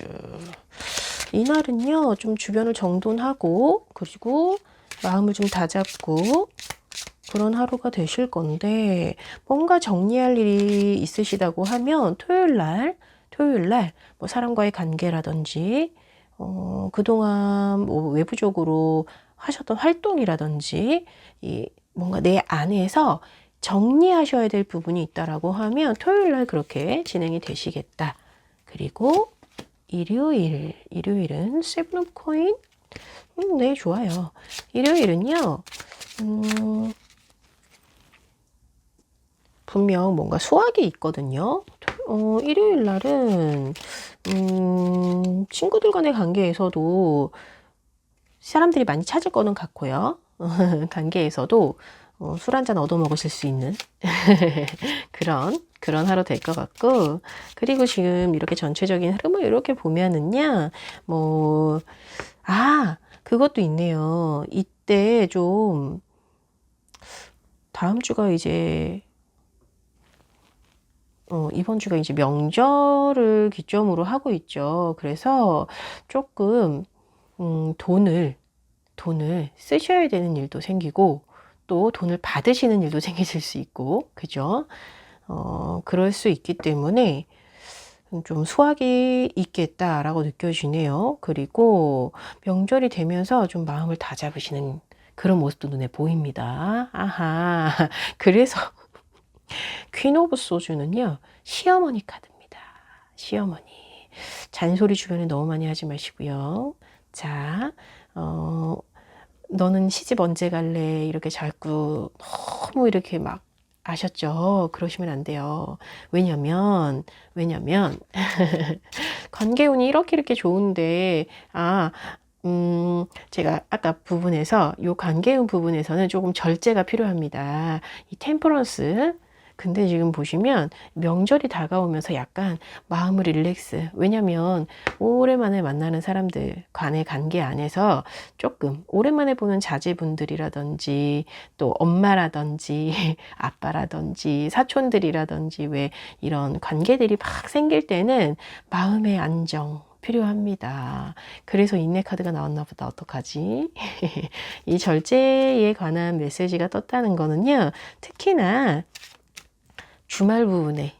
이날은요, 좀 주변을 정돈하고 그리고 마음을 좀 다잡고 그런 하루가 되실 건데, 뭔가 정리할 일이 있으시다고 하면 토요일 날 뭐 사람과의 관계라든지 그동안 뭐 외부적으로 하셨던 활동이라든지 뭔가 내 안에서 정리하셔야 될 부분이 있다라고 하면 토요일 날 그렇게 진행이 되시겠다. 그리고 일요일은 세븐 오브 코인. 네, 좋아요. 일요일은요, 분명 뭔가 수확이 있거든요. 일요일 날은 친구들 간의 관계에서도 사람들이 많이 찾을 거는 같고요. 관계에서도 술 한잔 얻어먹으실 수 있는 그런 하루 될 것 같고, 그리고 지금 이렇게 전체적인 흐름을 이렇게 보면은요, 그것도 있네요. 이때 좀 다음 주가 이제 이번 주가 이제 명절을 기점으로 하고 있죠. 그래서 조금 돈을 쓰셔야 되는 일도 생기고 또 돈을 받으시는 일도 생기실 수 있고, 그죠? 그럴 수 있기 때문에 좀 수확이 있겠다라고 느껴지네요. 그리고 명절이 되면서 좀 마음을 다잡으시는 그런 모습도 눈에 보입니다. 아하. 그래서 퀸 오브 소주는요, 시어머니 카드입니다. 시어머니. 잔소리 주변에 너무 많이 하지 마시고요. 자, 너는 시집 언제 갈래? 이렇게 자꾸 너무 이렇게 막 아셨죠? 그러시면 안 돼요. 왜냐면, 관계운이 이렇게 좋은데, 제가 아까 부분에서, 요 관계운 부분에서는 조금 절제가 필요합니다. 이 템퍼런스. 근데 지금 보시면 명절이 다가오면서 약간 마음을 릴렉스. 왜냐면 오랜만에 만나는 사람들 간의 관계 안에서 조금 오랜만에 보는 자제분들이라든지 또 엄마라든지 아빠라든지 사촌들이라든지 왜 이런 관계들이 막 생길 때는 마음의 안정 필요합니다. 그래서 인내 카드가 나왔나 보다. 어떡하지? 이 절제에 관한 메시지가 떴다는 거는요. 특히나 주말 부분에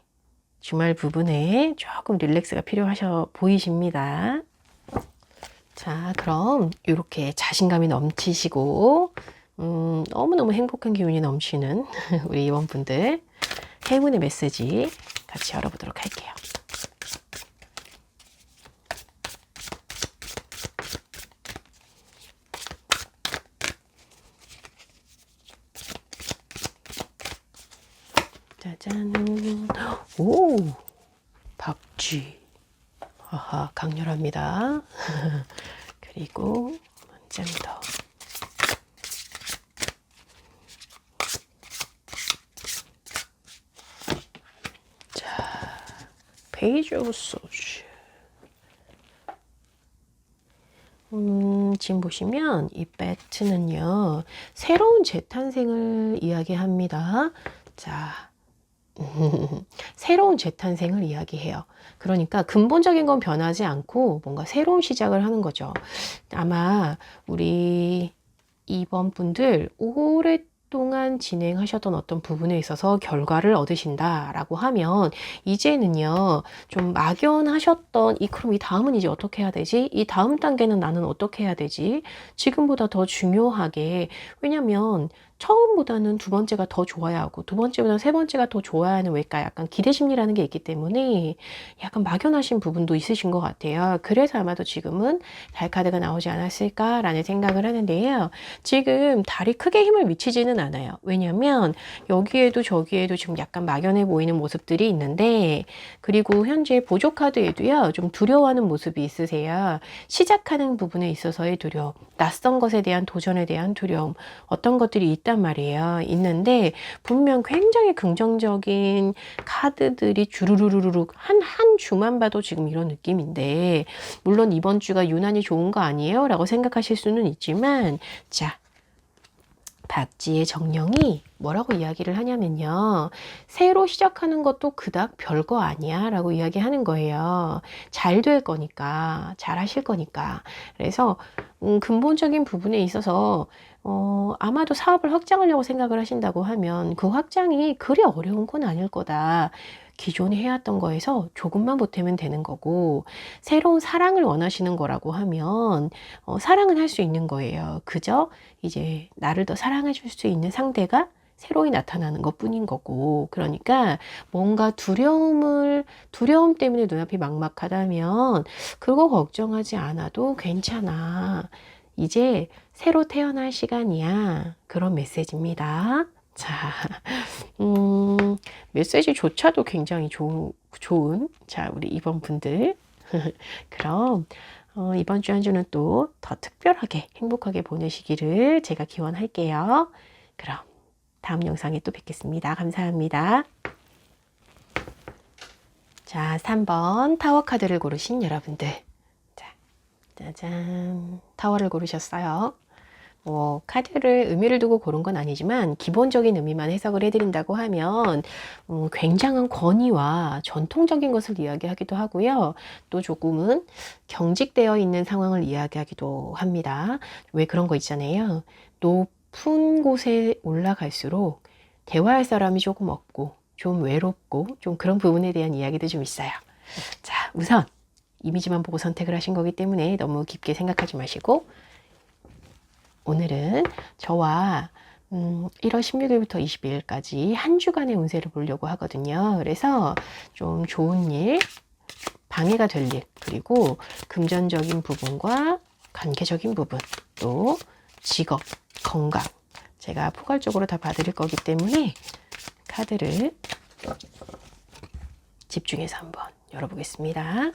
주말 부분에 조금 릴렉스가 필요하셔 보이십니다. 자, 그럼 이렇게 자신감이 넘치시고 너무너무 행복한 기운이 넘치는 우리 이번분들 행운의 메시지 같이 열어보도록 할게요. 짜잔. 오, 박쥐. 아하, 강렬합니다. 그리고 한 장 더. 자, 페이지 오브 소주. 지금 보시면 이 배트는요, 새로운 재탄생을 이야기합니다. 자, 새로운 재탄생을 이야기해요. 그러니까 근본적인 건 변하지 않고 뭔가 새로운 시작을 하는 거죠. 아마 우리 이번 분들 오랫동안 진행하셨던 어떤 부분에 있어서 결과를 얻으신다라고 하면 이제는요 좀 막연하셨던 그럼 이 다음은 이제 어떻게 해야 되지? 이 다음 단계는 나는 어떻게 해야 되지? 지금보다 더 중요하게, 왜냐면 처음보다는 두 번째가 더 좋아야 하고 두 번째보다는 세 번째가 더 좋아야 하는, 왜일까? 약간 기대심리라는 게 있기 때문에 약간 막연하신 부분도 있으신 것 같아요. 그래서 아마도 지금은 달 카드가 나오지 않았을까라는 생각을 하는데요. 지금 달이 크게 힘을 미치지는 않아요. 왜냐면 여기에도 저기에도 지금 약간 막연해 보이는 모습들이 있는데, 그리고 현재 보조 카드에도요 좀 두려워하는 모습이 있으세요. 시작하는 부분에 있어서의 두려움, 낯선 것에 대한 도전에 대한 두려움, 어떤 것들이 있단 말이에요. 있는데 분명 굉장히 긍정적인 카드들이 주르르르륵 한 주만 봐도 지금 이런 느낌인데, 물론 이번 주가 유난히 좋은 거 아니에요? 라고 생각하실 수는 있지만, 자, 박쥐의 정령이 뭐라고 이야기를 하냐면요. 새로 시작하는 것도 그닥 별거 아니야 라고 이야기하는 거예요. 잘 될 거니까, 잘 하실 거니까. 그래서 근본적인 부분에 있어서 아마도 사업을 확장하려고 생각을 하신다고 하면 그 확장이 그리 어려운 건 아닐 거다. 기존에 해왔던 거에서 조금만 보태면 되는 거고, 새로운 사랑을 원하시는 거라고 하면 사랑은 할 수 있는 거예요. 그저 이제 나를 더 사랑해 줄 수 있는 상대가 새로이 나타나는 것 뿐인 거고, 그러니까 뭔가 두려움 때문에 눈앞이 막막하다면 그거 걱정하지 않아도 괜찮아. 이제 새로 태어날 시간이야. 그런 메시지입니다. 자, 메시지조차도 굉장히 좋은, 자, 우리 이번 분들. 그럼, 이번 주 한 주는 또 더 특별하게 행복하게 보내시기를 제가 기원할게요. 그럼, 다음 영상에 또 뵙겠습니다. 감사합니다. 자, 3번 타워 카드를 고르신 여러분들. 자, 짜잔. 타워를 고르셨어요. 카드를 의미를 두고 고른 건 아니지만 기본적인 의미만 해석을 해드린다고 하면 굉장한 권위와 전통적인 것을 이야기하기도 하고요. 또 조금은 경직되어 있는 상황을 이야기하기도 합니다. 왜 그런 거 있잖아요. 높은 곳에 올라갈수록 대화할 사람이 조금 없고 좀 외롭고 좀 그런 부분에 대한 이야기도 좀 있어요. 자, 우선 이미지만 보고 선택을 하신 거기 때문에 너무 깊게 생각하지 마시고, 오늘은 저와 1월 16일부터 22일까지 한 주간의 운세를 보려고 하거든요. 그래서 좀 좋은 일, 방해가 될 일, 그리고 금전적인 부분과 관계적인 부분, 또 직업, 건강, 제가 포괄적으로 다 봐드릴 거기 때문에 카드를 집중해서 한번 열어보겠습니다.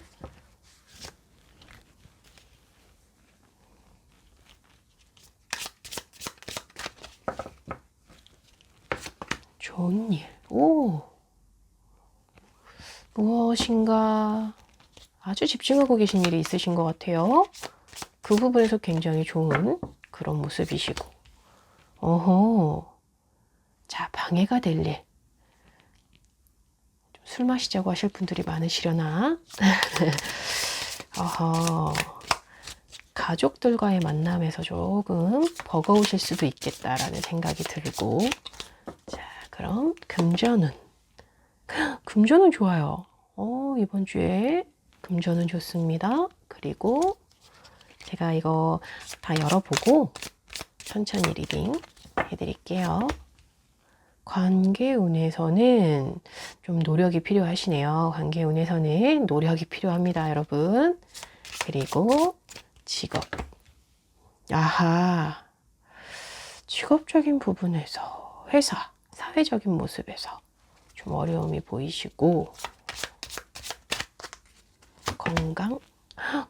좋은 일. 오, 무엇인가 아주 집중하고 계신 일이 있으신 것 같아요. 그 부분에서 굉장히 좋은 그런 모습이시고. 어허. 자, 방해가 될 일. 술 마시자고 하실 분들이 많으시려나? 어허. 가족들과의 만남에서 조금 버거우실 수도 있겠다라는 생각이 들고. 자, 그럼 금전운. 금전은 좋아요. 이번 주에 금전은 좋습니다. 그리고 제가 이거 다 열어보고 천천히 리딩 해드릴게요. 관계운에서는 좀 노력이 필요하시네요. 관계운에서는 노력이 필요합니다, 여러분. 그리고 직업. 아하. 직업적인 부분에서 회사, 사회적인 모습에서 좀 어려움이 보이시고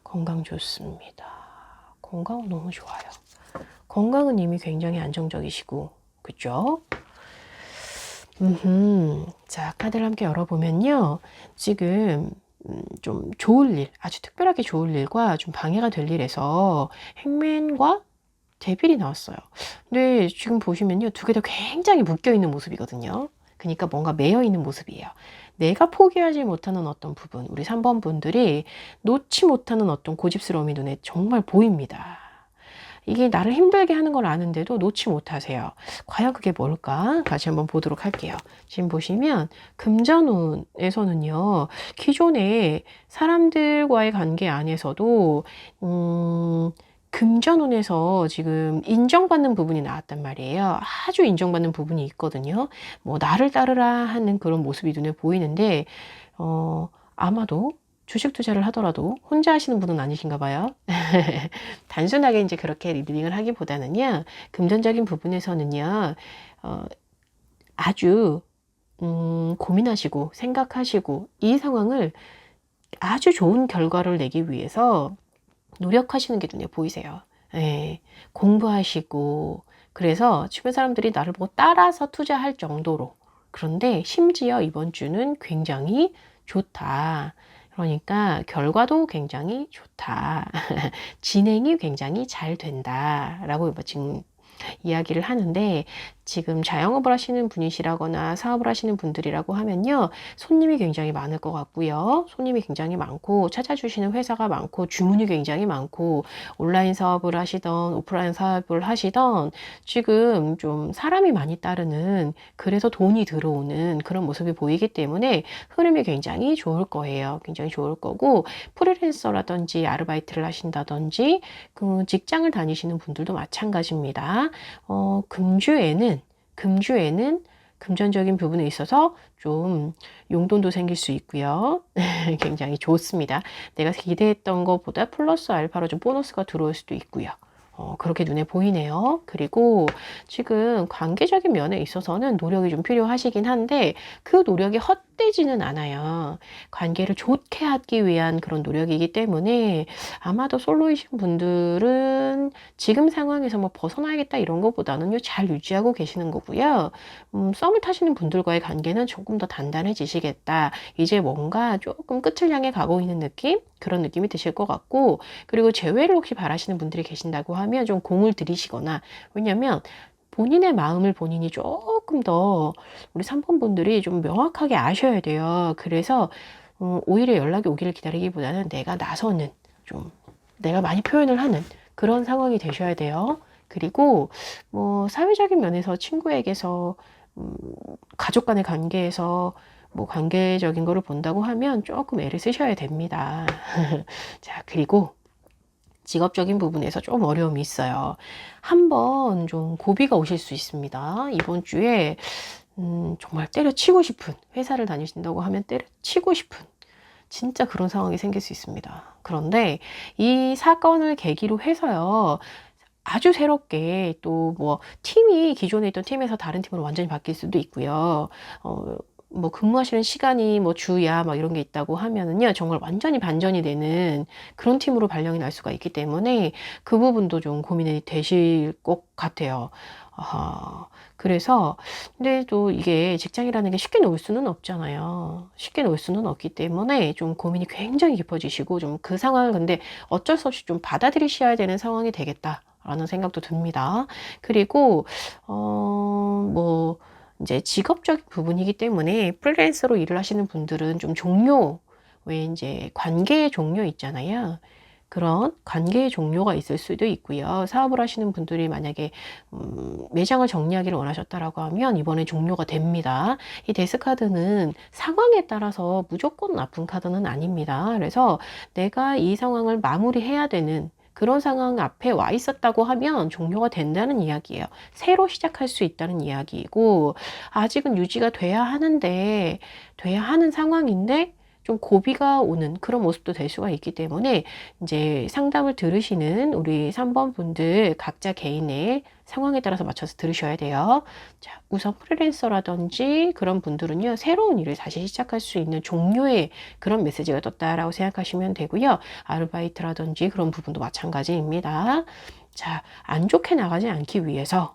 건강 좋습니다. 건강은 너무 좋아요. 건강은 이미 굉장히 안정적이시고 그죠? 자, 카드를 함께 열어보면요. 지금 좀 좋을 일, 아주 특별하게 좋을 일과 좀 방해가 될 일에서 행맨과 데빌이 나왔어요. 근데 지금 보시면요. 두 개 다 굉장히 묶여있는 모습이거든요. 그러니까 뭔가 매여있는 모습이에요. 내가 포기하지 못하는 어떤 부분, 우리 3번 분들이 놓지 못하는 어떤 고집스러움이 눈에 정말 보입니다. 이게 나를 힘들게 하는 걸 아는데도 놓지 못하세요. 과연 그게 뭘까? 다시 한번 보도록 할게요. 지금 보시면 금전운에서는요. 기존에 사람들과의 관계 안에서도 금전운에서 지금 인정받는 부분이 나왔단 말이에요. 아주 인정받는 부분이 있거든요. 뭐 나를 따르라 하는 그런 모습이 눈에 보이는데 아마도 주식 투자를 하더라도 혼자 하시는 분은 아니신가 봐요. 단순하게 이제 그렇게 리딩을 하기보다는요. 금전적인 부분에서는요. 아주 고민하시고 생각하시고 이 상황을 아주 좋은 결과를 내기 위해서 노력하시는 게 눈에 보이세요. 예, 공부하시고 그래서 주변 사람들이 나를 보고 따라서 투자할 정도로 그런데 심지어 이번 주는 굉장히 좋다. 그러니까 결과도 굉장히 좋다. 진행이 굉장히 잘 된다라고 지금 이야기를 하는데 지금 자영업을 하시는 분이시라거나 사업을 하시는 분들이라고 하면요. 손님이 굉장히 많을 것 같고요. 손님이 굉장히 많고 찾아주시는 회사가 많고 주문이 굉장히 많고 온라인 사업을 하시던 오프라인 사업을 하시던 지금 좀 사람이 많이 따르는 그래서 돈이 들어오는 그런 모습이 보이기 때문에 흐름이 굉장히 좋을 거예요. 굉장히 좋을 거고 프리랜서라든지 아르바이트를 하신다든지 그 직장을 다니시는 분들도 마찬가지입니다. 금주에는 금전적인 부분에 있어서 좀 용돈도 생길 수 있고요. 굉장히 좋습니다. 내가 기대했던 것보다 플러스 알파로 좀 보너스가 들어올 수도 있고요. 그렇게 눈에 보이네요. 그리고 지금 관계적인 면에 있어서는 노력이 좀 필요하시긴 한데 그 노력이 헛되지는 않아요. 관계를 좋게 하기 위한 그런 노력이기 때문에 아마도 솔로이신 분들은 지금 상황에서 뭐 벗어나야겠다 이런 것보다는요, 잘 유지하고 계시는 거고요. 썸을 타시는 분들과의 관계는 조금 더 단단해지시겠다. 이제 뭔가 조금 끝을 향해 가고 있는 느낌? 그런 느낌이 드실 것 같고, 그리고 재회를 혹시 바라시는 분들이 계신다고 하면 좀 공을 들이시거나, 왜냐면 본인의 마음을 본인이 조금 더 우리 3번 분들이 좀 명확하게 아셔야 돼요. 그래서 오히려 연락이 오기를 기다리기보다는 내가 나서는 좀 내가 많이 표현을 하는 그런 상황이 되셔야 돼요. 그리고 뭐 사회적인 면에서 친구에게서 가족 간의 관계에서 뭐 관계적인 거를 본다고 하면 조금 애를 쓰셔야 됩니다. 자, 그리고 직업적인 부분에서 좀 어려움이 있어요. 한번 좀 고비가 오실 수 있습니다. 이번 주에 정말 때려치고 싶은 회사를 다니신다고 하면 때려치고 싶은 진짜 그런 상황이 생길 수 있습니다. 그런데 이 사건을 계기로 해서요. 아주 새롭게 또 뭐 팀이 기존에 있던 팀에서 다른 팀으로 완전히 바뀔 수도 있고요. 뭐 근무하시는 시간이 뭐 주야 막 이런 게 있다고 하면은요. 정말 완전히 반전이 되는 그런 팀으로 발령이 날 수가 있기 때문에 그 부분도 좀 고민이 되실 것 같아요. 그래서 근데 또 이게 직장이라는 게 쉽게 놓을 수는 없잖아요. 쉽게 놓을 수는 없기 때문에 좀 고민이 굉장히 깊어지시고 좀 그 상황을 근데 어쩔 수 없이 좀 받아들이셔야 되는 상황이 되겠다라는 생각도 듭니다. 그리고 뭐 이제 직업적인 부분이기 때문에 프리랜서로 일을 하시는 분들은 좀 종료, 왜 이제 관계의 종료 있잖아요. 그런 관계의 종료가 있을 수도 있고요. 사업을 하시는 분들이 만약에 매장을 정리하기를 원하셨다라고 하면 이번에 종료가 됩니다. 이 데스카드는 상황에 따라서 무조건 나쁜 카드는 아닙니다. 그래서 내가 이 상황을 마무리해야 되는 그런 상황 앞에 와 있었다고 하면 종료가 된다는 이야기예요. 새로 시작할 수 있다는 이야기이고, 아직은 유지가 돼야 하는데, 돼야 하는 상황인데, 좀 고비가 오는 그런 모습도 될 수가 있기 때문에 이제 상담을 들으시는 우리 3번 분들 각자 개인의 상황에 따라서 맞춰서 들으셔야 돼요. 자, 우선 프리랜서라든지 그런 분들은요, 새로운 일을 다시 시작할 수 있는 종료의 그런 메시지가 떴다라고 생각하시면 되고요. 아르바이트라든지 그런 부분도 마찬가지입니다. 자, 안 좋게 나가지 않기 위해서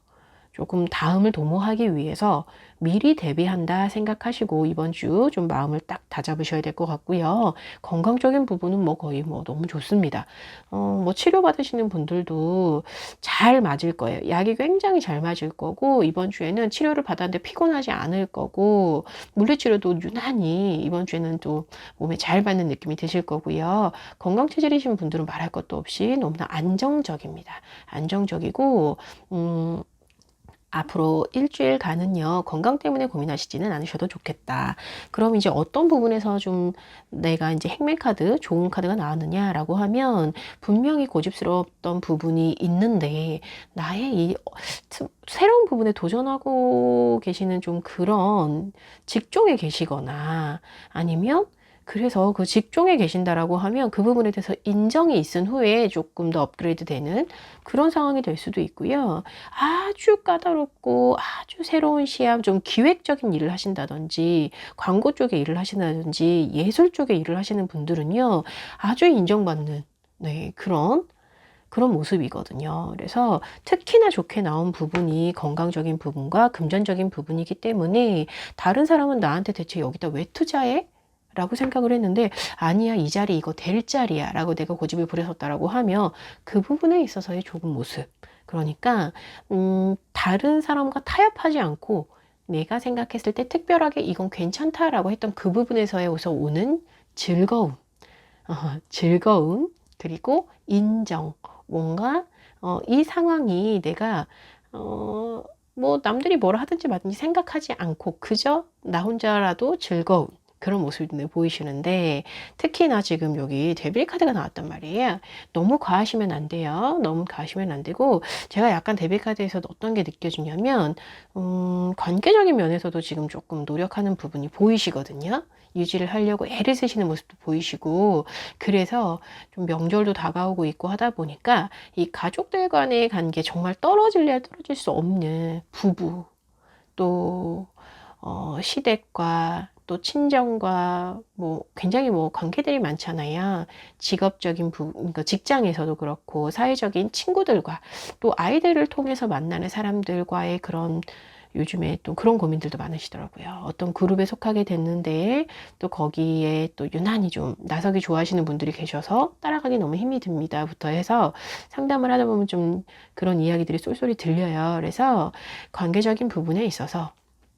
조금 다음을 도모하기 위해서 미리 대비한다 생각하시고 이번 주 좀 마음을 딱 다잡으셔야 될 것 같고요. 건강적인 부분은 뭐 거의 뭐 너무 좋습니다. 뭐 치료받으시는 분들도 잘 맞을 거예요. 약이 굉장히 잘 맞을 거고 이번 주에는 치료를 받았는데 피곤하지 않을 거고 물리치료도 유난히 이번 주에는 또 몸에 잘 받는 느낌이 드실 거고요. 건강체질이신 분들은 말할 것도 없이 너무나 안정적입니다. 안정적이고 앞으로 일주일간은요, 건강 때문에 고민하시지는 않으셔도 좋겠다. 그럼 이제 어떤 부분에서 좀 내가 이제 행맨카드, 좋은 카드가 나왔느냐라고 하면 분명히 고집스러웠던 부분이 있는데 나의 이 새로운 부분에 도전하고 계시는 좀 그런 직종에 계시거나 아니면 그래서 그 직종에 계신다라고 하면 그 부분에 대해서 인정이 있은 후에 조금 더 업그레이드 되는 그런 상황이 될 수도 있고요. 아주 까다롭고 아주 새로운 시합, 좀 기획적인 일을 하신다든지, 광고 쪽에 일을 하신다든지, 예술 쪽에 일을 하시는 분들은요, 아주 인정받는, 네, 그런 모습이거든요. 그래서 특히나 좋게 나온 부분이 건강적인 부분과 금전적인 부분이기 때문에 다른 사람은 나한테 대체 여기다 왜 투자해? 라고 생각을 했는데 아니야 이 자리 이거 될 자리야 라고 내가 고집을 부렸었다라고 하면 그 부분에 있어서의 좋은 모습 그러니까 다른 사람과 타협하지 않고 내가 생각했을 때 특별하게 이건 괜찮다라고 했던 그 부분에서의 오는 즐거움 즐거움 그리고 인정 뭔가 이 상황이 내가 뭐 남들이 뭐라 하든지 말든지 생각하지 않고 그저 나 혼자라도 즐거움 그런 모습이 보이시는데 특히나 지금 여기 데빌 카드가 나왔단 말이에요. 너무 과하시면 안 돼요. 너무 과하시면 안 되고 제가 약간 데빌 카드에서 어떤 게 느껴지냐면 관계적인 면에서도 지금 조금 노력하는 부분이 보이시거든요. 유지를 하려고 애를 쓰시는 모습도 보이시고 그래서 좀 명절도 다가오고 있고 하다 보니까 이 가족들 간의 관계 정말 떨어질래야 떨어질 수 없는 부부 또 시댁과 또 친정과 뭐 굉장히 뭐 관계들이 많잖아요. 직업적인 부분, 그러니까 직장에서도 그렇고 사회적인 친구들과 또 아이들을 통해서 만나는 사람들과의 그런 요즘에 또 그런 고민들도 많으시더라고요. 어떤 그룹에 속하게 됐는데 또 거기에 또 유난히 좀 나서기 좋아하시는 분들이 계셔서 따라가기 너무 힘이 듭니다부터 해서 상담을 하다 보면 좀 그런 이야기들이 쏠쏠이 들려요. 그래서 관계적인 부분에 있어서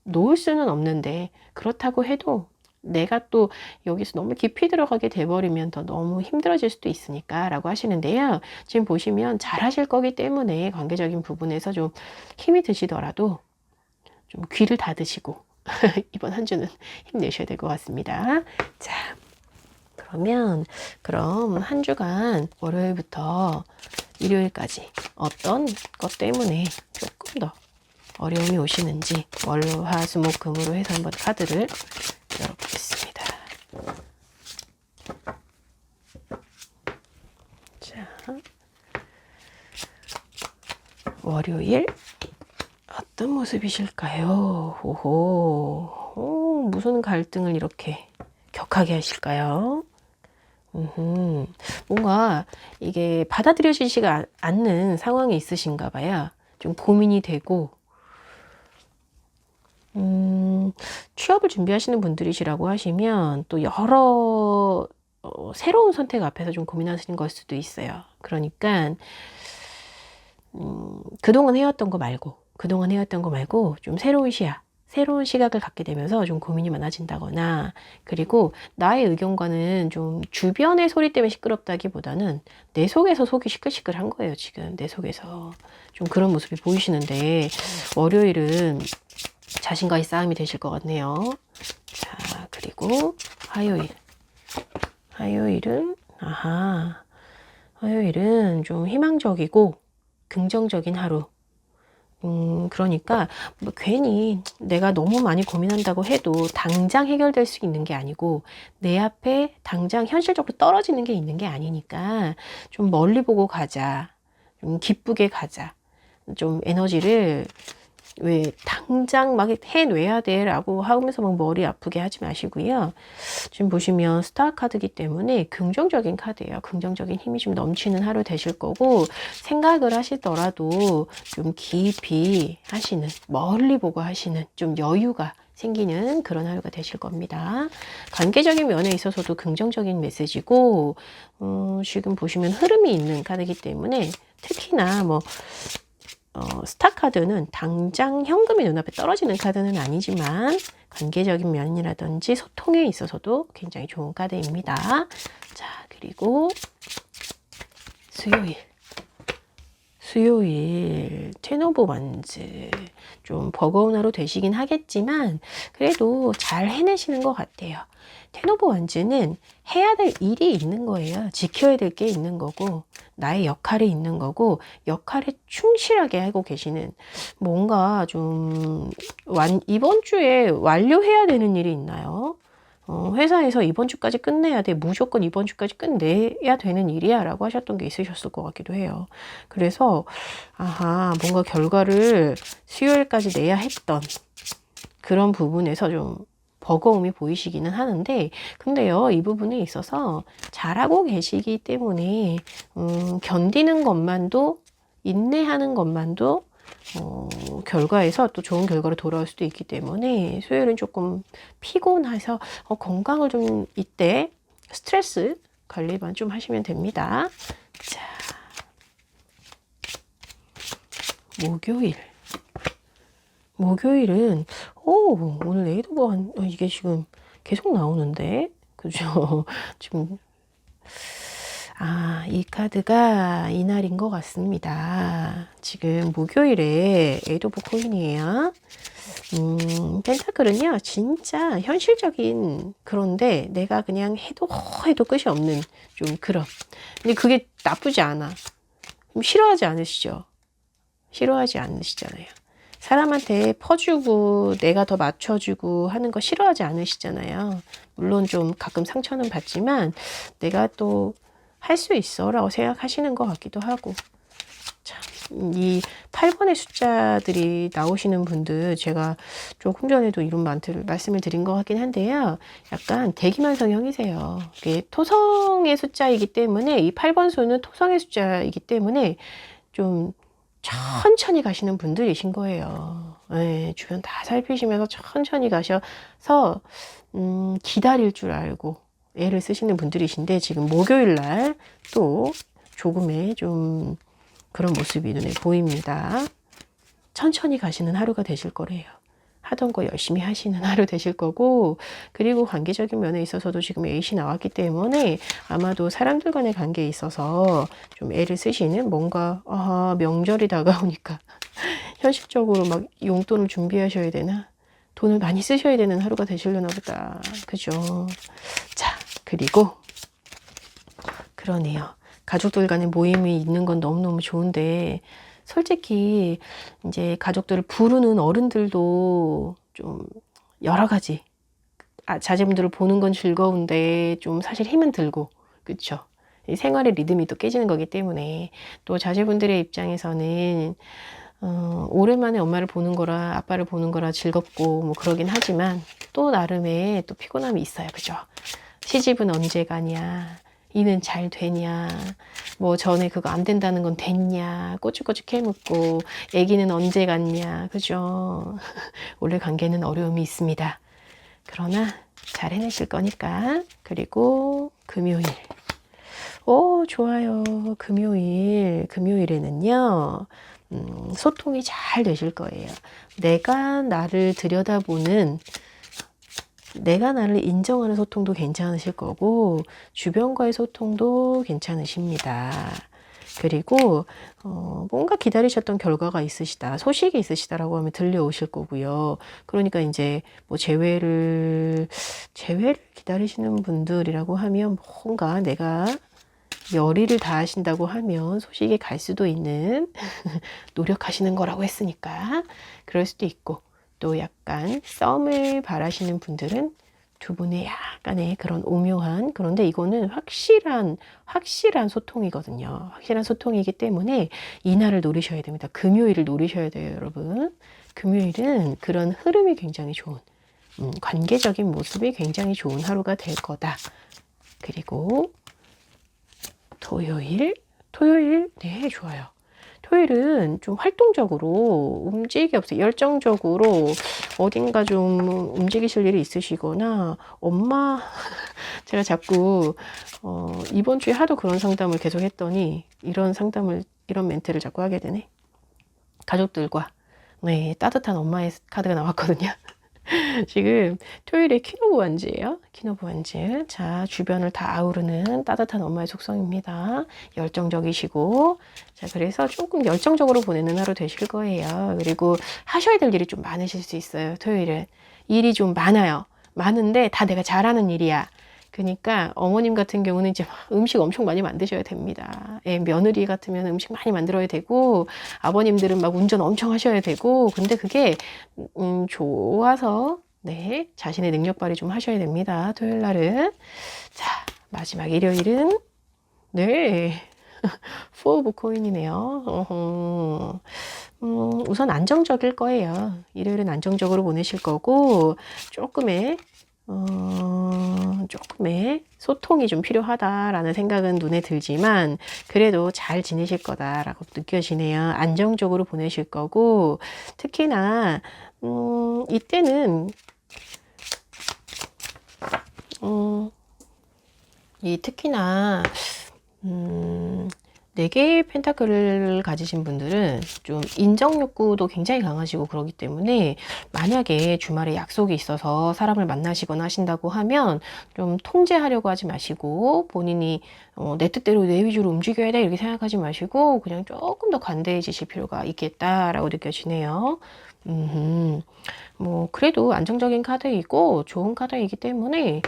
놓을 수는 없는데 그렇다고 해도 내가 또 여기서 너무 깊이 들어가게 돼버리면 더 너무 힘들어질 수도 있으니까 라고 하시는데요. 지금 보시면 잘 하실 거기 때문에 관계적인 부분에서 좀 힘이 드시더라도 좀 귀를 닫으시고 이번 한 주는 힘내셔야 될 것 같습니다. 자, 그럼 한 주간 월요일부터 일요일까지 어떤 것 때문에 조금 더 어려움이 오시는지 월, 화, 수, 목, 금으로 해서 한번 카드를 열어보겠습니다. 자, 월요일 어떤 모습이실까요? 오호, 무슨 갈등을 이렇게 격하게 하실까요? 뭔가 이게 받아들여지지가 않는 상황이 있으신가 봐요. 좀 고민이 되고 취업을 준비하시는 분들이시라고 하시면 또 여러 새로운 선택 앞에서 좀 고민하시는 걸 수도 있어요. 그러니까 그동안 해왔던 거 말고 좀 새로운 시야, 새로운 시각을 갖게 되면서 좀 고민이 많아진다거나, 그리고 나의 의견과는 좀 주변의 소리 때문에 시끄럽다기보다는 내 속에서 속이 시끌시끌한 거예요. 지금 내 속에서 좀 그런 모습이 보이시는데, 월요일은 자신과의 싸움이 되실 것 같네요. 자, 그리고 화요일은 화요일은 좀 희망적이고 긍정적인 하루. 그러니까 뭐 괜히 내가 너무 많이 고민한다고 해도 당장 해결될 수 있는 게 아니고, 내 앞에 당장 현실적으로 떨어지는 게 있는 게 아니니까 좀 멀리 보고 가자. 좀 기쁘게 가자. 좀 에너지를 왜 당장 막 해내야 돼 라고 하면서 막 머리 아프게 하지 마시고요. 지금 보시면 스타 카드이기 때문에 긍정적인 카드예요. 긍정적인 힘이 좀 넘치는 하루 되실 거고, 생각을 하시더라도 좀 깊이 하시는, 멀리 보고 하시는, 좀 여유가 생기는 그런 하루가 되실 겁니다. 관계적인 면에 있어서도 긍정적인 메시지고, 지금 보시면 흐름이 있는 카드이기 때문에 특히나 뭐 스타 카드는 당장 현금이 눈앞에 떨어지는 카드는 아니지만 관계적인 면이라든지 소통에 있어서도 굉장히 좋은 카드입니다. 자, 그리고 수요일 텐 오브 완즈, 좀 버거운 하루 되시긴 하겠지만 그래도 잘 해내시는 것 같아요. 텐 오브 완즈는 해야 될 일이 있는 거예요. 지켜야 될 게 있는 거고, 나의 역할이 있는 거고, 역할에 충실하게 하고 계시는, 뭔가 좀 이번 주에 완료해야 되는 일이 있나요? 회사에서 이번 주까지 끝내야 돼. 무조건 이번 주까지 끝내야 되는 일이야 라고 하셨던 게 있으셨을 것 같기도 해요. 그래서 뭔가 결과를 수요일까지 내야 했던 그런 부분에서 좀 버거움이 보이시기는 하는데, 근데요, 이 부분에 있어서 잘하고 계시기 때문에 견디는 것만도, 인내하는 것만도 결과에서 또 좋은 결과로 돌아올 수도 있기 때문에, 수요일은 조금 피곤해서 건강을 좀 이때 스트레스 관리만 좀 하시면 됩니다. 자, 목요일은 오늘 에이드번 이게 지금 계속 나오는데, 그죠? 지금 이 카드가 이날인 것 같습니다. 지금 목요일에 에이드 오브 코인이에요. 펜타클은요, 진짜 현실적인, 그런데 내가 그냥 해도 끝이 없는 좀 그런. 근데 그게 나쁘지 않아. 싫어하지 않으시잖아요. 사람한테 퍼주고 내가 더 맞춰주고 하는 거 싫어하지 않으시잖아요. 물론 좀 가끔 상처는 받지만 내가 또 할 수 있어 라고 생각하시는 것 같기도 하고. 참, 이 8번의 숫자들이 나오시는 분들, 제가 조금 전에도 이런 말씀을 드린 것 같긴 한데요. 약간 대기만 성형이세요. 이게 토성의 숫자이기 때문에, 이 8번 수는 토성의 숫자이기 때문에 좀 천천히 가시는 분들이신 거예요. 네, 주변 다 살피시면서 천천히 가셔서 기다릴 줄 알고 애를 쓰시는 분들이신데, 지금 목요일 날 또 조금의 좀 그런 모습이 눈에 보입니다. 천천히 가시는 하루가 되실 거래요. 하던 거 열심히 하시는 하루 되실 거고, 그리고 관계적인 면에 있어서도 지금 에잇이 나왔기 때문에 아마도 사람들 간의 관계에 있어서 좀 애를 쓰시는, 뭔가 명절이 다가오니까 현실적으로 막 용돈을 준비하셔야 되나? 돈을 많이 쓰셔야 되는 하루가 되시려나 보다. 그죠? 자, 그리고 그러네요. 가족들 간의 모임이 있는 건 너무너무 좋은데, 솔직히 이제 가족들을 부르는 어른들도 좀 여러 가지, 자제분들을 보는 건 즐거운데 좀 사실 힘은 들고, 그쵸? 이 생활의 리듬이 또 깨지는 거기 때문에, 또 자제분들의 입장에서는 오랜만에 엄마를 보는 거라, 아빠를 보는 거라 즐겁고 뭐 그러긴 하지만 또 나름의 또 피곤함이 있어요. 그죠? 시집은 언제 가냐, 이는 잘 되냐, 뭐 전에 그거 안 된다는 건 됐냐, 꼬치꼬치 캐묻고, 애기는 언제 갔냐, 그죠? 원래 관계는 어려움이 있습니다. 그러나 잘 해내실 거니까. 그리고 금요일. 오, 좋아요. 금요일에는요, 소통이 잘 되실 거예요. 내가 나를 들여다보는, 내가 나를 인정하는 소통도 괜찮으실 거고, 주변과의 소통도 괜찮으십니다. 그리고 뭔가 기다리셨던 결과가 있으시다, 소식이 있으시다라고 하면 들려오실 거고요. 그러니까 이제 뭐 재회를 기다리시는 분들이라고 하면 뭔가 내가 열의를 다하신다고 하면 소식이 갈 수도 있는 노력하시는 거라고 했으니까 그럴 수도 있고, 또 약간 썸을 바라시는 분들은 두 분의 약간의 그런 오묘한, 그런데 이거는 확실한 소통이거든요. 확실한 소통이기 때문에 이날을 노리셔야 됩니다. 금요일을 노리셔야 돼요, 여러분. 금요일은 그런 흐름이 굉장히 좋은, 관계적인 모습이 굉장히 좋은 하루가 될 거다. 그리고 토요일, 네, 좋아요. 토요일은 좀 활동적으로 움직여보세요. 열정적으로 어딘가 좀 움직이실 일이 있으시거나, 제가 자꾸, 이번 주에 하도 그런 상담을 계속 했더니, 이런 멘트를 자꾸 하게 되네. 가족들과, 네, 따뜻한 엄마의 카드가 나왔거든요. 지금 토요일에 키노부완즈예요. 키노부완즈. 자, 주변을 다 아우르는 따뜻한 엄마의 속성입니다. 열정적이시고, 자, 그래서 조금 열정적으로 보내는 하루 되실 거예요. 그리고 하셔야 될 일이 좀 많으실 수 있어요. 토요일은 일이 좀 많아요. 많은데 다 내가 잘하는 일이야. 그러니까 어머님 같은 경우는 이제 음식 엄청 많이 만드셔야 됩니다. 예, 며느리 같으면 음식 많이 만들어야 되고, 아버님들은 막 운전 엄청 하셔야 되고, 근데 그게 좋아서, 네, 자신의 능력 발휘 좀 하셔야 됩니다. 토요일 날은. 자, 마지막 일요일은, 네, 포 오브 코인이네요. 우선 안정적일 거예요. 일요일은 안정적으로 보내실 거고, 조금의 소통이 좀 필요하다라는 생각은 눈에 들지만, 그래도 잘 지내실 거다라고 느껴지네요. 안정적으로 보내실 거고, 특히나, 이때는, 특히나, 4개의 펜타클을 가지신 분들은 좀 인정 욕구도 굉장히 강하시고 그러기 때문에, 만약에 주말에 약속이 있어서 사람을 만나시거나 하신다고 하면 좀 통제하려고 하지 마시고, 본인이 내 뜻대로 내 위주로 움직여야 돼 이렇게 생각하지 마시고 그냥 조금 더 관대해지실 필요가 있겠다라고 느껴지네요. 뭐 그래도 안정적인 카드이고 좋은 카드이기 때문에,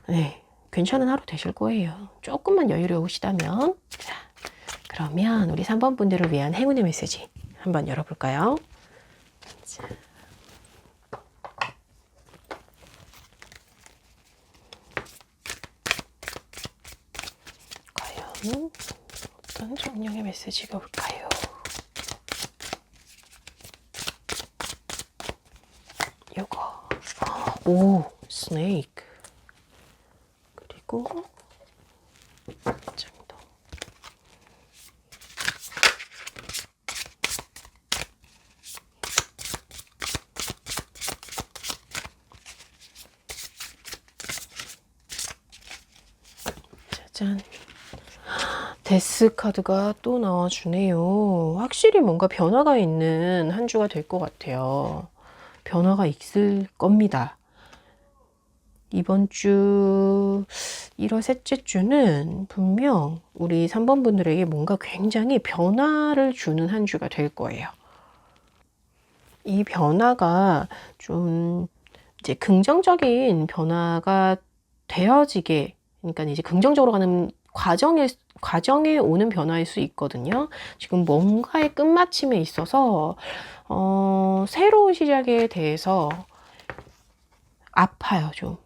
네, 괜찮은 하루 되실 거예요. 조금만 여유로우시다면. 자, 그러면 우리 3번 분들을 위한 행운의 메시지 한번 열어볼까요? 자. 과연 어떤 정령의 메시지가 올까요? 요거. 오, 스네이크. 그리고 정도. 짜잔. 데스 카드가 또 나와주네요. 확실히 뭔가 변화가 있는 한 주가 될 것 같아요. 변화가 있을 겁니다. 이번 주 1월 셋째 주는 분명 우리 3번 분들에게 뭔가 굉장히 변화를 주는 한 주가 될 거예요. 이 변화가 좀 이제 긍정적인 변화가 되어지게, 그러니까 이제 긍정적으로 가는 과정에 오는 변화일 수 있거든요. 지금 뭔가의 끝마침에 있어서 새로운 시작에 대해서 아파요, 좀.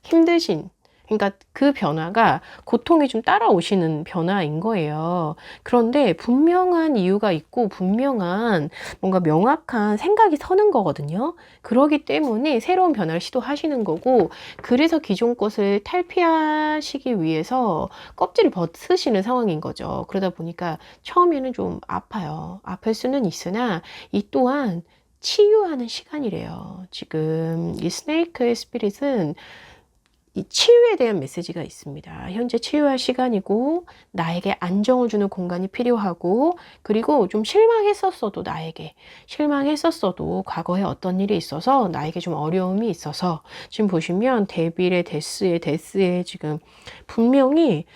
힘드신, 그러니까 그 변화가 고통이 좀 따라오시는 변화인 거예요. 그런데 분명한 이유가 있고 분명한 뭔가 명확한 생각이 서는 거거든요. 그러기 때문에 새로운 변화를 시도하시는 거고, 그래서 기존 것을 탈피하시기 위해서 껍질을 벗으시는 상황인 거죠. 그러다 보니까 처음에는 좀 아파요. 아플 수는 있으나 이 또한 치유하는 시간이래요. 지금 이 스네이크의 스피릿은 이 치유에 대한 메시지가 있습니다. 현재 치유할 시간이고 나에게 안정을 주는 공간이 필요하고 그리고 좀 실망했었어도 나에게 실망했었어도 과거에 어떤 일이 있어서 나에게 좀 어려움이 있어서 지금 보시면 데빌의 데스에 지금 분명히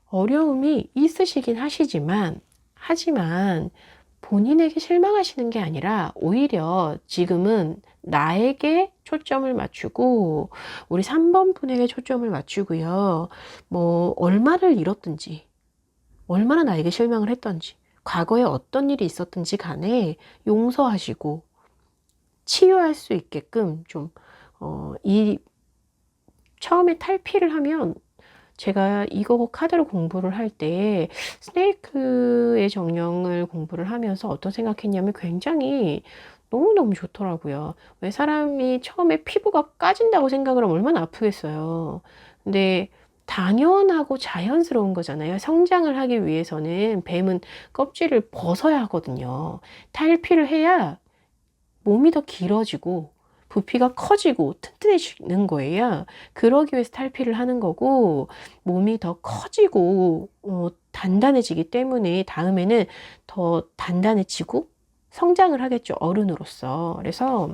어려움이 있으시긴 하지만 본인에게 실망하시는 게 아니라 오히려 지금은 나에게 초점을 맞추고 우리 3번 분에게 초점을 맞추고요. 뭐 얼마를 잃었든지 얼마나 나에게 실망을 했던지 과거에 어떤 일이 있었든지 간에 용서하시고 치유할 수 있게끔 좀 이 처음에 탈피를 하면 제가 이거 카드를 공부를 할 때 스네이크의 정령을 공부를 하면서 어떤 생각했냐면 굉장히 너무너무 좋더라고요. 왜 사람이 처음에 피부가 까진다고 생각을 하면 얼마나 아프겠어요. 근데 당연하고 자연스러운 거잖아요. 성장을 하기 위해서는 뱀은 껍질을 벗어야 하거든요. 탈피를 해야 몸이 더 길어지고 부피가 커지고 튼튼해지는 거예요. 그러기 위해서 탈피를 하는 거고 몸이 더 커지고 단단해지기 때문에 다음에는 더 단단해지고 성장을 하겠죠. 어른으로서. 그래서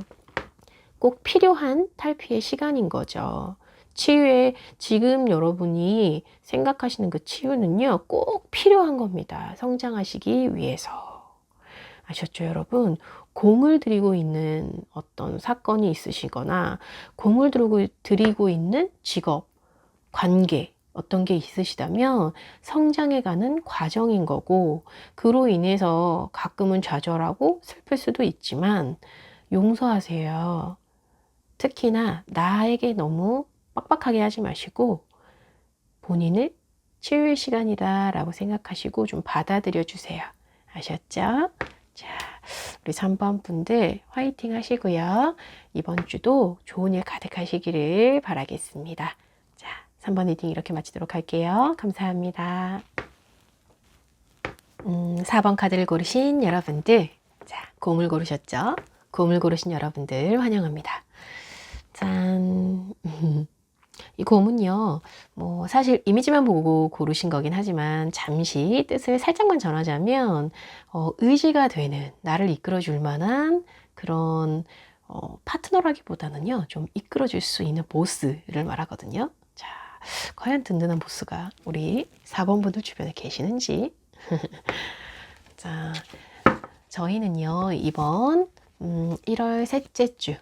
꼭 필요한 탈피의 시간인 거죠. 치유에 지금 여러분이 생각하시는 그 치유는요. 꼭 필요한 겁니다. 성장하시기 위해서. 아셨죠, 여러분? 공을 들이고 있는 어떤 사건이 있으시거나 공을 들이고 있는 직업, 관계 어떤 게 있으시다면 성장해가는 과정인 거고 그로 인해서 가끔은 좌절하고 슬플 수도 있지만 용서하세요. 특히나 나에게 너무 빡빡하게 하지 마시고 본인을 치유의 시간이다 라고 생각하시고 좀 받아들여 주세요. 아셨죠? 자, 우리 3번 분들 화이팅 하시고요. 이번 주도 좋은 일 가득하시기를 바라겠습니다. 자, 3번 리딩 이렇게 마치도록 할게요. 감사합니다. 4번 카드를 고르신 여러분들, 자, 곰을 고르셨죠? 곰을 고르신 여러분들 환영합니다. 짠. 이 곰은요, 뭐, 사실 이미지만 보고 고르신 거긴 하지만, 잠시 뜻을 살짝만 전하자면, 의지가 되는, 나를 이끌어 줄 만한 그런, 파트너라기보다는요, 좀 이끌어 줄 수 있는 보스를 말하거든요. 자, 과연 든든한 보스가 우리 4번 분들 주변에 계시는지. 자, 저희는요, 이번, 1월 셋째 주,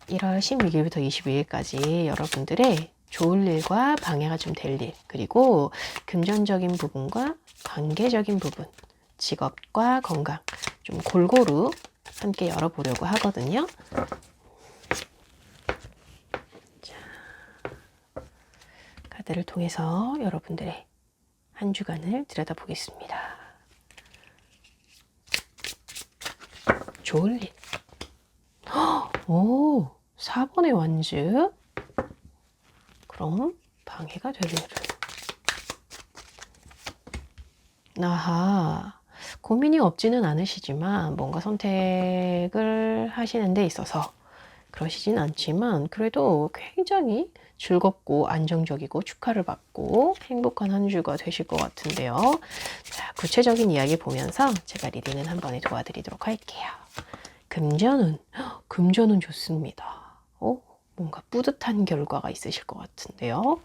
1월 16일부터 22일까지 여러분들의 좋을 일과 방해가 좀 될 일, 그리고 금전적인 부분과 관계적인 부분, 직업과 건강 좀 골고루 함께 열어보려고 하거든요. 자, 카드를 통해서 여러분들의 한 주간을 들여다보겠습니다. 좋을 일. 오, 4번의 완즈. 그럼 방해가 될 일은. 아하, 고민이 없지는 않으시지만 뭔가 선택을 하시는 데 있어서 그러시진 않지만 그래도 굉장히 즐겁고 안정적이고 축하를 받고 행복한 한 주가 되실 것 같은데요. 자, 구체적인 이야기 보면서 제가 리딩은 한 번에 도와드리도록 할게요. 금전은 좋습니다. 뭔가 뿌듯한 결과가 있으실 것 같은데요.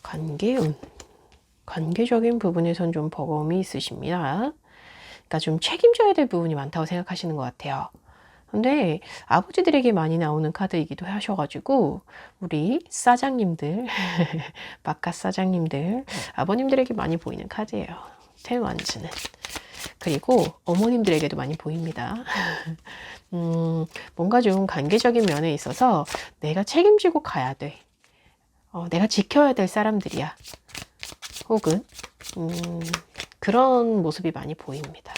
관계운. 관계적인 부분에선 좀 버거움이 있으십니다. 그러니까 좀 책임져야 될 부분이 많다고 생각하시는 것 같아요. 근데 아버지들에게 많이 나오는 카드이기도 하셔가지고 우리 사장님들, 바깥 사장님들, 아버님들에게 많이 보이는 카드예요. 텐완즈는. 그리고 어머님들에게도 많이 보입니다. 뭔가 좀 관계적인 면에 있어서 내가 책임지고 가야 돼. 내가 지켜야 될 사람들이야. 혹은 그런 모습이 많이 보입니다.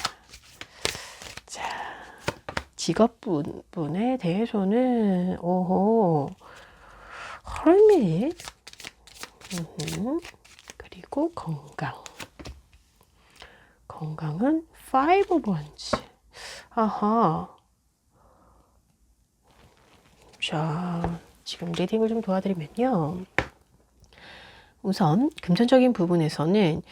자, 직업 부분에 대해서는 허름이 그리고 건강은 5 번째. 아하. 자, 지금 리딩을 좀 도와드리면요. 우선 금전적인 부분에서는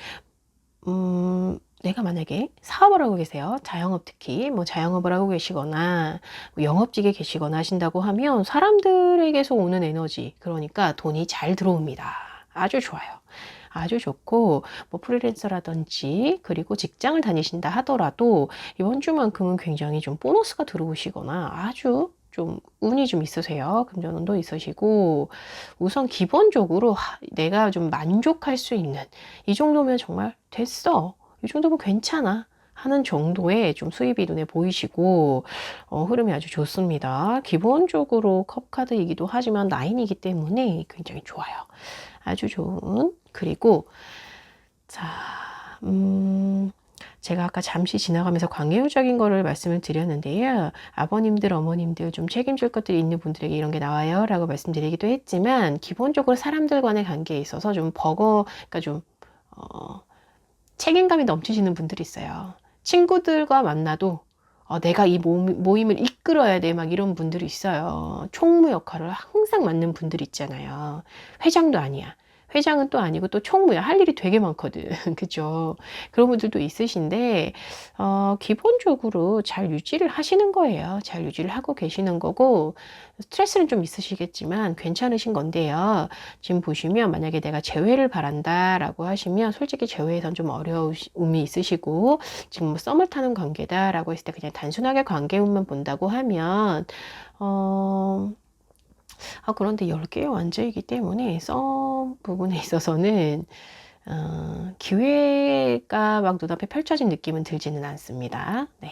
내가 만약에 사업을 하고 계세요. 자영업, 특히 뭐 자영업을 하고 계시거나 뭐 영업직에 계시거나 하신다고 하면 사람들에게서 오는 에너지, 그러니까 돈이 잘 들어옵니다. 아주 좋아요. 아주 좋고, 뭐 프리랜서라든지 그리고 직장을 다니신다 하더라도 이번 주만큼은 굉장히 좀 보너스가 들어오시거나 아주 좀 운이 좀 있으세요. 금전운도 있으시고, 우선 기본적으로 내가 좀 만족할 수 있는, 이 정도면 정말 됐어, 이 정도면 괜찮아 하는 정도의 좀 수입이 눈에 보이시고, 흐름이 아주 좋습니다. 기본적으로 컵카드이기도 하지만 9이기 때문에 굉장히 좋아요. 아주 좋은. 그리고 자, 제가 아까 잠시 지나가면서 관계우적인 거를 말씀을 드렸는데요. 아버님들, 어머님들 좀 책임질 것들이 있는 분들에게 이런 게 나와요 라고 말씀드리기도 했지만, 기본적으로 사람들 간의 관계에 있어서 좀 그러니까 좀 책임감이 넘치시는 분들이 있어요. 친구들과 만나도 내가 이 모임을 이끌어야 돼, 막 이런 분들이 있어요. 총무 역할을 항상 맡는 분들 있잖아요. 회장도 아니야. 회장은 또 아니고 또 총무야. 할 일이 되게 많거든. 그죠? 그런 분들도 있으신데, 기본적으로 잘 유지를 하시는 거예요. 잘 유지를 하고 계시는 거고, 스트레스는 좀 있으시겠지만 괜찮으신 건데요. 지금 보시면 만약에 내가 재회를 바란다 라고 하시면 솔직히 재회에선 좀 어려움이 있으시고, 지금 뭐 썸을 타는 관계다 라고 했을 때 그냥 단순하게 관계운만 본다고 하면, 그런데 10개의 완전이기 때문에 썸 부분에 있어서는 기회가 막 눈앞에 펼쳐진 느낌은 들지는 않습니다. 네,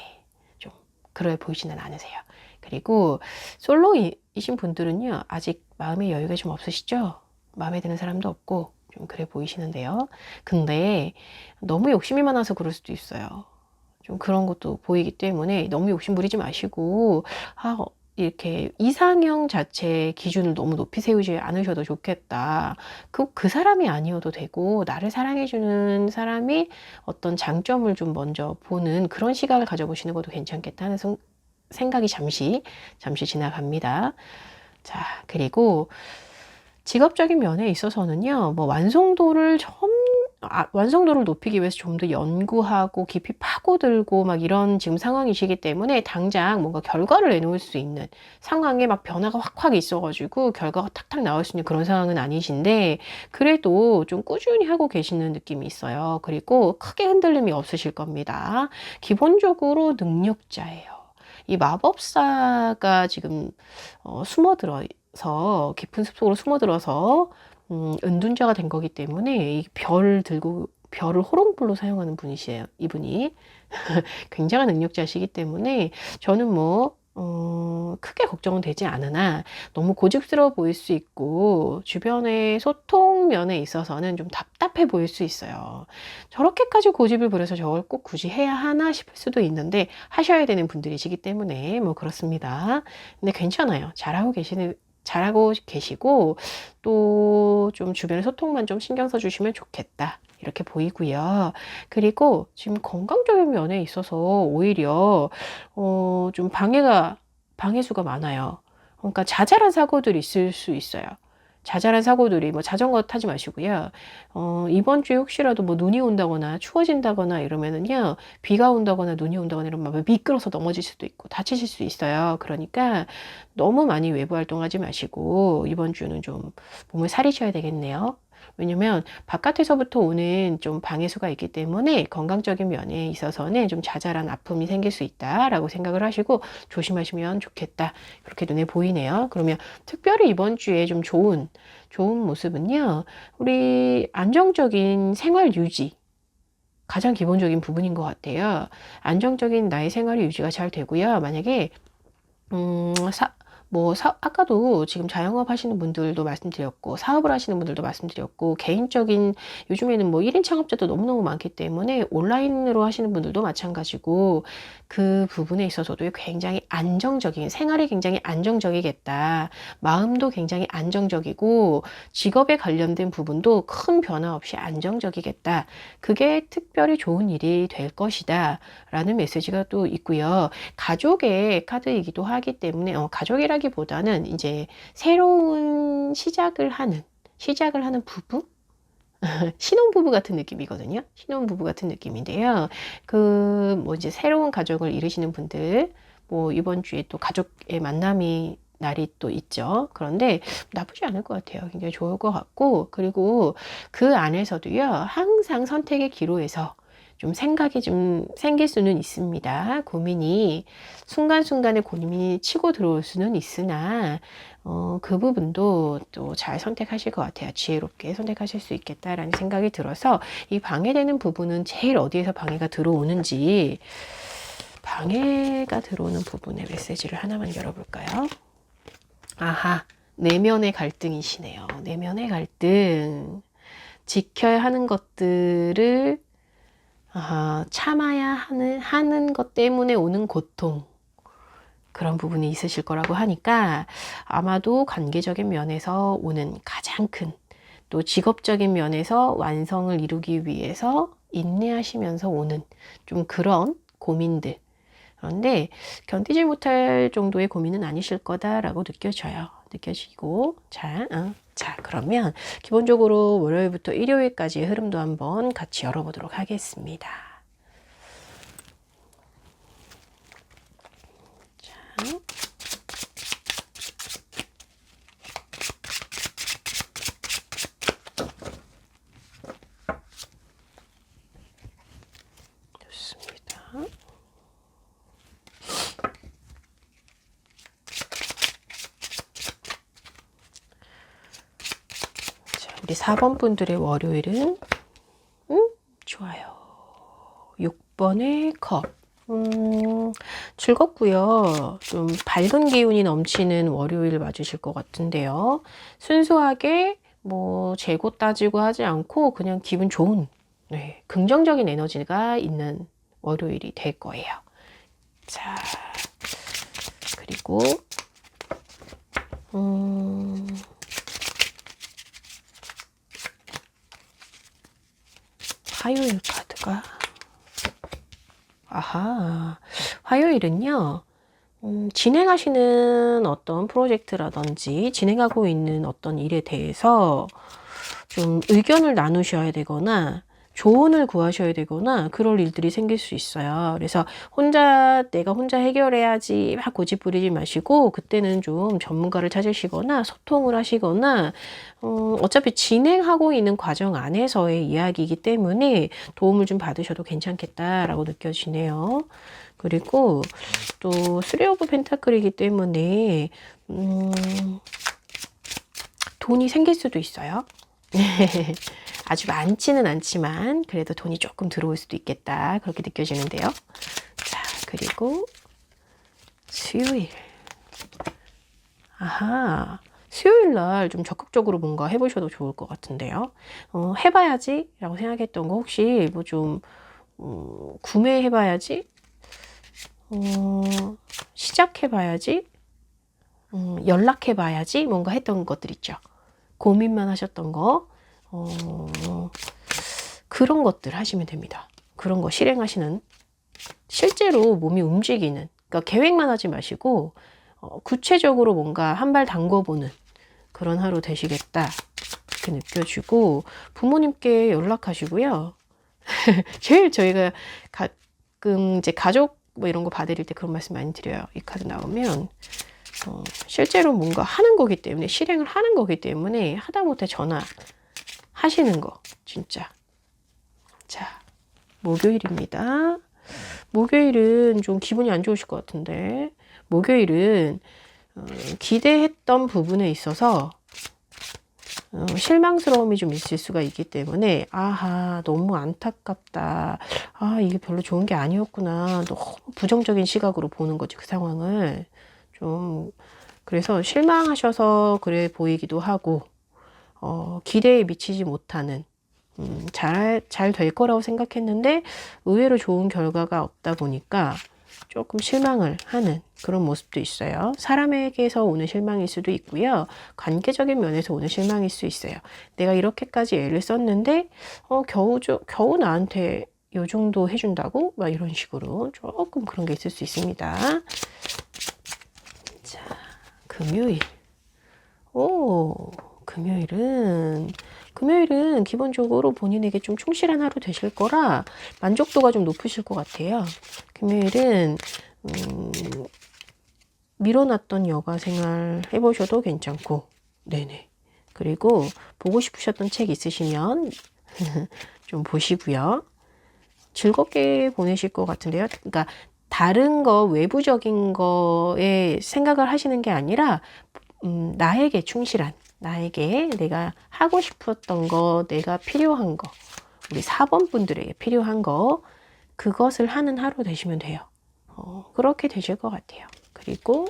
좀 그래 보이지는 않으세요. 그리고 솔로이신 분들은요, 아직 마음의 여유가 좀 없으시죠? 마음에 드는 사람도 없고 좀 그래 보이시는데요. 근데 너무 욕심이 많아서 그럴 수도 있어요. 좀 그런 것도 보이기 때문에 너무 욕심 부리지 마시고, 이렇게 이상형 자체 기준을 너무 높이 세우지 않으셔도 좋겠다. 그 사람이 아니어도 되고, 나를 사랑해주는 사람이 어떤 장점을 좀 먼저 보는 그런 시각을 가져보시는 것도 괜찮겠다 하는 생각이 잠시 지나갑니다. 자, 그리고 직업적인 면에 있어서는요, 뭐 완성도를 높이기 위해서 좀 더 연구하고 깊이 파고들고 막 이런 지금 상황이시기 때문에 당장 뭔가 결과를 내놓을 수 있는 상황에 막 변화가 확 있어가지고 결과가 탁탁 나올 수 있는 그런 상황은 아니신데, 그래도 좀 꾸준히 하고 계시는 느낌이 있어요. 그리고 크게 흔들림이 없으실 겁니다. 기본적으로 능력자예요. 이 마법사가 지금 숨어들어서 깊은 숲속으로 숨어들어서 은둔자가 된 거기 때문에 이 별을 호롱불로 사용하는 분이시에요. 이분이 굉장한 능력자시기 때문에 저는 뭐 크게 걱정은 되지 않으나, 너무 고집스러워 보일 수 있고 주변의 소통 면에 있어서는 좀 답답해 보일 수 있어요. 저렇게까지 고집을 부려서 저걸 꼭 굳이 해야 하나 싶을 수도 있는데, 하셔야 되는 분들이시기 때문에 뭐 그렇습니다. 근데 괜찮아요. 잘하고 계시고, 또 좀 주변의 소통만 좀 신경 써주시면 좋겠다 이렇게 보이고요. 그리고 지금 건강적인 면에 있어서 오히려 좀 방해수가 많아요. 그러니까 자잘한 사고들이 있을 수 있어요. 자잘한 사고들이, 뭐 자전거 타지 마시고요. 이번 주에 혹시라도 뭐 눈이 온다거나 추워진다거나 이러면은요, 비가 온다거나 눈이 온다거나 이러면 막 미끄러서 넘어질 수도 있고 다치실 수 있어요. 그러니까 너무 많이 외부 활동하지 마시고 이번 주는 좀 몸을 사리셔야 되겠네요. 왜냐면 바깥에서부터 오는 좀 방해수가 있기 때문에 건강적인 면에 있어서는 좀 자잘한 아픔이 생길 수 있다라고 생각을 하시고 조심하시면 좋겠다. 그렇게 눈에 보이네요. 그러면 특별히 이번 주에 좀 좋은 모습은요, 우리 안정적인 생활 유지. 가장 기본적인 부분인 것 같아요. 안정적인 나의 생활 유지가 잘 되고요. 만약에 아까도 지금 자영업 하시는 분들도 말씀드렸고, 사업을 하시는 분들도 말씀드렸고, 개인적인, 요즘에는 뭐 1인 창업자도 너무너무 많기 때문에 온라인으로 하시는 분들도 마찬가지고, 그 부분에 있어서도 굉장히 생활이 굉장히 안정적이겠다. 마음도 굉장히 안정적이고, 직업에 관련된 부분도 큰 변화 없이 안정적이겠다. 그게 특별히 좋은 일이 될 것이다. 라는 메시지가 또 있고요. 가족의 카드이기도 하기 때문에, 가족이라 시작이라기보다는 이제 새로운 시작을 하는 부부? 신혼부부 같은 느낌이거든요. 신혼부부 같은 느낌인데요. 뭐 이제 새로운 가족을 이루시는 분들, 뭐 이번 주에 또 가족의 만남이 날이 또 있죠. 그런데 나쁘지 않을 것 같아요. 굉장히 좋을 것 같고, 그리고 그 안에서도요, 항상 선택의 기로에서 좀 생각이 좀 생길 수는 있습니다. 고민이, 순간순간에 고민이 치고 들어올 수는 있으나, 그 부분도 또 잘 선택하실 것 같아요. 지혜롭게 선택하실 수 있겠다라는 생각이 들어서, 이 방해되는 부분은 제일 어디에서 방해가 들어오는지, 방해가 들어오는 부분의 메시지를 하나만 열어볼까요? 아하, 내면의 갈등이시네요. 내면의 갈등. 지켜야 하는 것들을 참아야 하는 것 때문에 오는 고통. 그런 부분이 있으실 거라고 하니까 아마도 관계적인 면에서 오는 가장 큰, 또 직업적인 면에서 완성을 이루기 위해서 인내하시면서 오는 좀 그런 고민들. 그런데 견디지 못할 정도의 고민은 아니실 거다라고 느껴져요. 느껴지고. 자, 그러면 기본적으로 월요일부터 일요일까지의 흐름도 한번 같이 열어보도록 하겠습니다. 자. 좋습니다. 우리 4번 분들의 월요일은 좋아요. 6번의 컵. 즐겁고요. 좀 밝은 기운이 넘치는 월요일 맞으실 것 같은데요. 순수하게 뭐 재고 따지고 하지 않고 그냥 기분 좋은, 네, 긍정적인 에너지가 있는 월요일이 될 거예요. 자, 그리고 화요일 카드가, 화요일은요, 진행하시는 어떤 프로젝트라든지 진행하고 있는 어떤 일에 대해서 좀 의견을 나누셔야 되거나 조언을 구하셔야 되거나 그럴 일들이 생길 수 있어요. 그래서 내가 혼자 해결해야지 막 고집 부리지 마시고 그때는 좀 전문가를 찾으시거나 소통을 하시거나 어차피 진행하고 있는 과정 안에서의 이야기이기 때문에 도움을 좀 받으셔도 괜찮겠다라고 느껴지네요. 그리고 또 3 오브 펜타클이기 때문에 돈이 생길 수도 있어요. 아주 많지는 않지만 그래도 돈이 조금 들어올 수도 있겠다, 그렇게 느껴지는데요. 자, 그리고 수요일. 수요일 날 좀 적극적으로 뭔가 해보셔도 좋을 것 같은데요. 해봐야지 라고 생각했던 거 혹시 뭐 좀 구매해봐야지, 시작해봐야지, 연락해봐야지, 뭔가 했던 것들 있죠. 고민만 하셨던 거, 그런 것들 하시면 됩니다. 그런 거 실행하시는, 실제로 몸이 움직이는, 그러니까 계획만 하지 마시고 구체적으로 뭔가 한 발 담궈보는 그런 하루 되시겠다, 이렇게 느껴지고, 부모님께 연락하시고요. 제일 저희가 가끔 이제 가족 뭐 이런 거 봐드릴 때 그런 말씀 많이 드려요. 이 카드 나오면 실제로 뭔가 하는 거기 때문에, 실행을 하는 거기 때문에 하다못해 전화하시는 거 진짜. 자, 목요일입니다. 목요일은 좀 기분이 안 좋으실 것 같은데, 목요일은 기대했던 부분에 있어서 실망스러움이 좀 있을 수가 있기 때문에, 너무 안타깝다, 이게 별로 좋은 게 아니었구나, 너무 부정적인 시각으로 보는 거지 그 상황을. 좀 그래서 실망하셔서 그래 보이기도 하고, 기대에 미치지 못하는, 잘 될 거라고 생각했는데 의외로 좋은 결과가 없다 보니까 조금 실망을 하는 그런 모습도 있어요. 사람에게서 오는 실망일 수도 있고요. 관계적인 면에서 오는 실망일 수 있어요. 내가 이렇게까지 애를 썼는데 겨우 나한테 요 정도 해준다고? 막 이런 식으로 조금 그런 게 있을 수 있습니다. 자, 금요일. 오, 금요일은 기본적으로 본인에게 좀 충실한 하루 되실 거라 만족도가 좀 높으실 것 같아요. 금요일은 미뤄놨던 여가 생활 해보셔도 괜찮고, 네네. 그리고 보고 싶으셨던 책 있으시면 좀 보시고요. 즐겁게 보내실 것 같은데요. 그러니까 다른 거 외부적인 거에 생각을 하시는 게 아니라 나에게 충실한, 나에게 내가 하고 싶었던 거, 내가 필요한 거, 우리 4번 분들에게 필요한 거, 그것을 하는 하루 되시면 돼요. 그렇게 되실 것 같아요. 그리고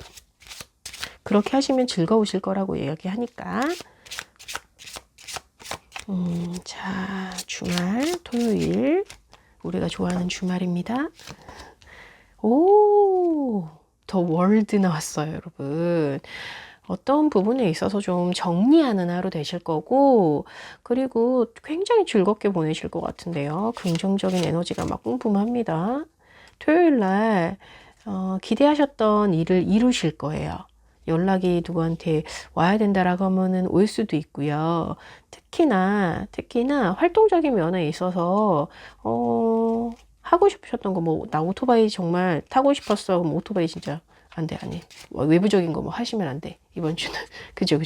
그렇게 하시면 즐거우실 거라고 이야기하니까 자, 주말, 토요일 우리가 좋아하는 주말입니다. 오, 더 월드 나왔어요, 여러분. 어떤 부분에 있어서 좀 정리하는 하루 되실 거고, 그리고 굉장히 즐겁게 보내실 것 같은데요. 긍정적인 에너지가 막 뿜뿜합니다. 토요일 날 기대하셨던 일을 이루실 거예요. 연락이 누구한테 와야 된다라고 하면은 올 수도 있고요. 특히나 활동적인 면에 있어서 하고 싶으셨던 거, 뭐 나 오토바이 정말 타고 싶었어. 그럼 오토바이 진짜 안 돼, 아니. 외부적인 거 뭐 하시면 안 돼, 이번 주는. 그죠.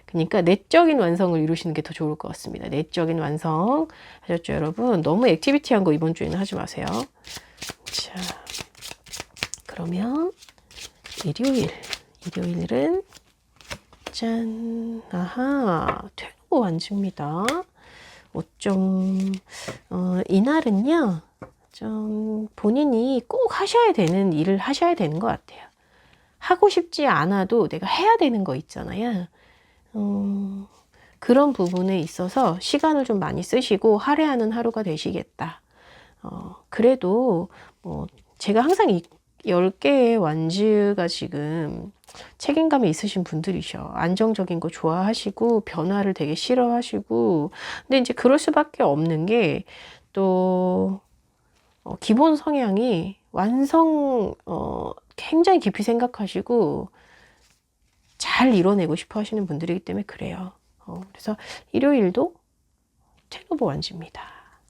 그러니까 내적인 완성을 이루시는 게 더 좋을 것 같습니다. 내적인 완성 하셨죠, 여러분? 너무 액티비티한 거 이번 주에는 하지 마세요. 자, 그러면 일요일은 짠, 아하, 퇴로 완주입니다. 이날은요, 좀 본인이 꼭 하셔야 되는 일을 하셔야 되는 것 같아요. 하고 싶지 않아도 내가 해야 되는 거 있잖아요. 그런 부분에 있어서 시간을 좀 많이 쓰시고 할애하는 하루가 되시겠다. 그래도 뭐 제가 항상 10개의 완주가 지금 책임감이 있으신 분들이셔. 안정적인 거 좋아하시고 변화를 되게 싫어하시고, 근데 이제 그럴 수밖에 없는 게 또 기본 성향이 완성 굉장히 깊이 생각하시고 잘 이뤄내고 싶어 하시는 분들이기 때문에 그래요. 그래서 일요일도 테너버 완주입니다.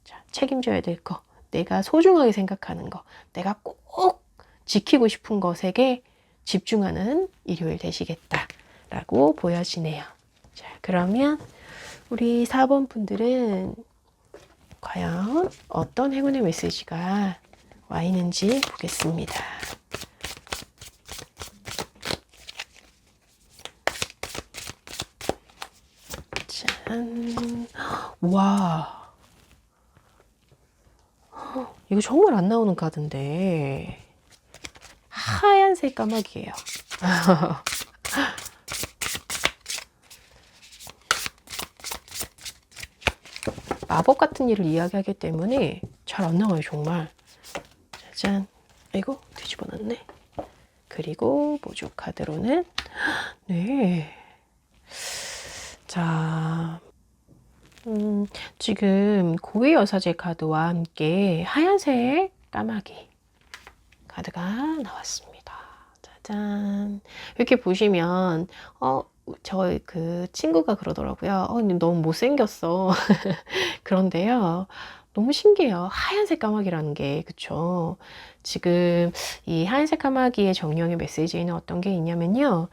자, 책임져야 될 거, 내가 소중하게 생각하는 거, 내가 꼭 지키고 싶은 것에게 집중하는 일요일 되시겠다라고 보여지네요. 자, 그러면 우리 4번 분들은 과연 어떤 행운의 메시지가 와 있는지 보겠습니다. 짠. 와. 이거 정말 안 나오는 카드인데. 하얀색 까마귀예요. 마법 같은 일을 이야기하기 때문에 잘 안 나와요, 정말. 짜잔. 아이고, 뒤집어 놨네. 그리고 모조 카드로는 네. 자, 지금 고위 여사제 카드와 함께 하얀색 까마귀 카드가 나왔습니다. 짜잔. 이렇게 보시면 저 그 친구가 그러더라고요. 근데 너무 못생겼어. 그런데요, 너무 신기해요. 하얀색 까마귀라는 게, 그쵸? 지금 이 하얀색 까마귀의 정령의 메시지에는 어떤 게 있냐면요.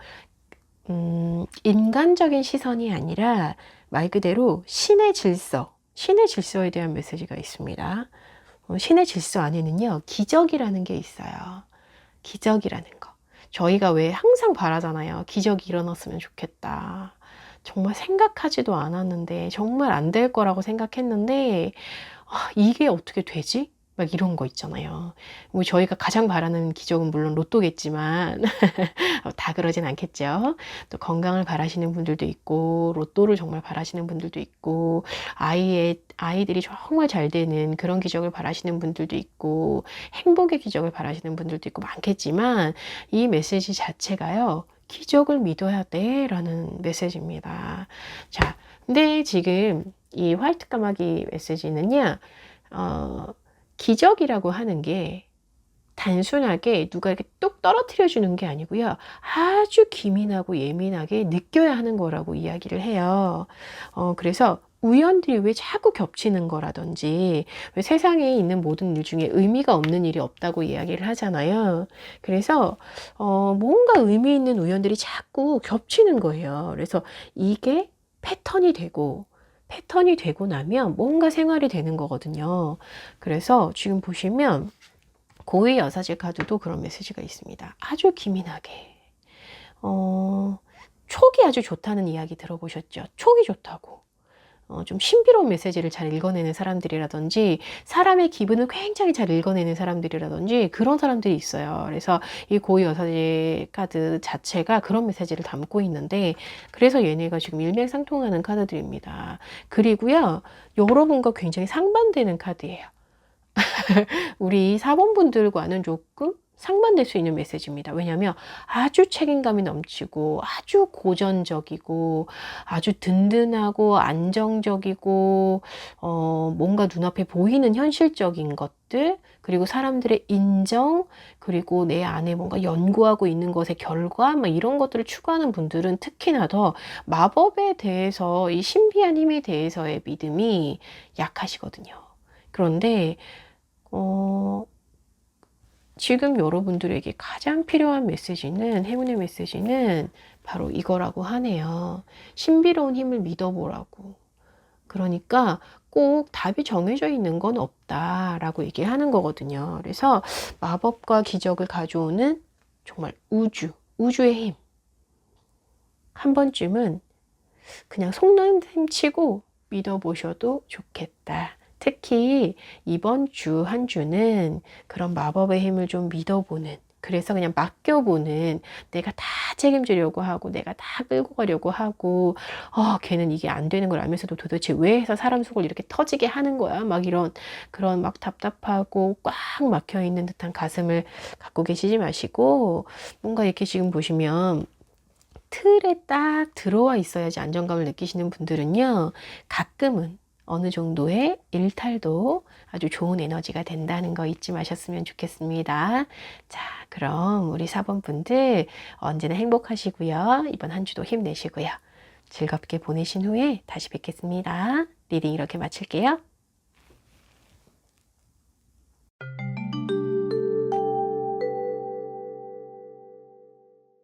인간적인 시선이 아니라 말 그대로 신의 질서에 대한 메시지가 있습니다. 신의 질서 안에는요, 기적이라는 게 있어요. 기적이라는 거. 저희가 왜 항상 바라잖아요. 기적이 일어났으면 좋겠다. 정말 생각하지도 않았는데, 정말 안 될 거라고 생각했는데, 이게 어떻게 되지? 막 이런 거 있잖아요. 뭐 저희가 가장 바라는 기적은 물론 로또겠지만 다 그러진 않겠죠. 또 건강을 바라시는 분들도 있고, 로또를 정말 바라시는 분들도 있고, 아이들이 정말 잘 되는 그런 기적을 바라시는 분들도 있고, 행복의 기적을 바라시는 분들도 있고 많겠지만, 이 메시지 자체가요, 기적을 믿어야 돼 라는 메시지입니다. 자, 근데 지금 이 화이트 까마귀 메시지는요, 기적이라고 하는 게 단순하게 누가 이렇게 뚝 떨어뜨려 주는 게 아니고요. 아주 기민하고 예민하게 느껴야 하는 거라고 이야기를 해요. 그래서 우연들이 왜 자꾸 겹치는 거라든지, 왜 세상에 있는 모든 일 중에 의미가 없는 일이 없다고 이야기를 하잖아요. 그래서 뭔가 의미 있는 우연들이 자꾸 겹치는 거예요. 그래서 이게 패턴이 되고 나면 뭔가 생활이 되는 거거든요. 그래서 지금 보시면 고위 여사제 카드도 그런 메시지가 있습니다. 아주 기민하게. 촉이 아주 좋다는 이야기 들어보셨죠? 촉이 좋다고. 좀 신비로운 메시지를 잘 읽어내는 사람들이라든지, 사람의 기분을 굉장히 잘 읽어내는 사람들이라든지, 그런 사람들이 있어요. 그래서 이 고위 여사제 카드 자체가 그런 메시지를 담고 있는데, 그래서 얘네가 지금 일맥상통하는 카드들입니다. 그리고요, 여러분과 굉장히 상반되는 카드예요. 우리 사번분들과는 조금 상반될 수 있는 메시지입니다. 왜냐하면 아주 책임감이 넘치고 아주 고전적이고 아주 든든하고 안정적이고 뭔가 눈앞에 보이는 현실적인 것들, 그리고 사람들의 인정, 그리고 내 안에 뭔가 연구하고 있는 것의 결과, 막 이런 것들을 추구하는 분들은 특히나 더 마법에 대해서, 이 신비한 힘에 대해서의 믿음이 약하시거든요. 그런데 지금 여러분들에게 가장 필요한 메시지는, 행운의 메시지는 바로 이거라고 하네요. 신비로운 힘을 믿어보라고. 그러니까 꼭 답이 정해져 있는 건 없다라고 얘기하는 거거든요. 그래서 마법과 기적을 가져오는 정말 우주의 힘. 한 번쯤은 그냥 속는 치고 믿어보셔도 좋겠다. 특히 이번 주 한 주는 그런 마법의 힘을 좀 믿어보는, 그래서 그냥 맡겨보는, 내가 다 책임지려고 하고 내가 다 끌고 가려고 하고 걔는 이게 안 되는 걸 알면서도 도대체 왜 해서 사람 속을 이렇게 터지게 하는 거야, 막 이런, 그런 막 답답하고 꽉 막혀있는 듯한 가슴을 갖고 계시지 마시고, 뭔가 이렇게 지금 보시면 틀에 딱 들어와 있어야지 안정감을 느끼시는 분들은요, 가끔은 어느 정도의 일탈도 아주 좋은 에너지가 된다는 거 잊지 마셨으면 좋겠습니다. 자, 그럼 우리 4번 분들 언제나 행복하시고요. 이번 한 주도 힘내시고요. 즐겁게 보내신 후에 다시 뵙겠습니다. 리딩 이렇게 마칠게요.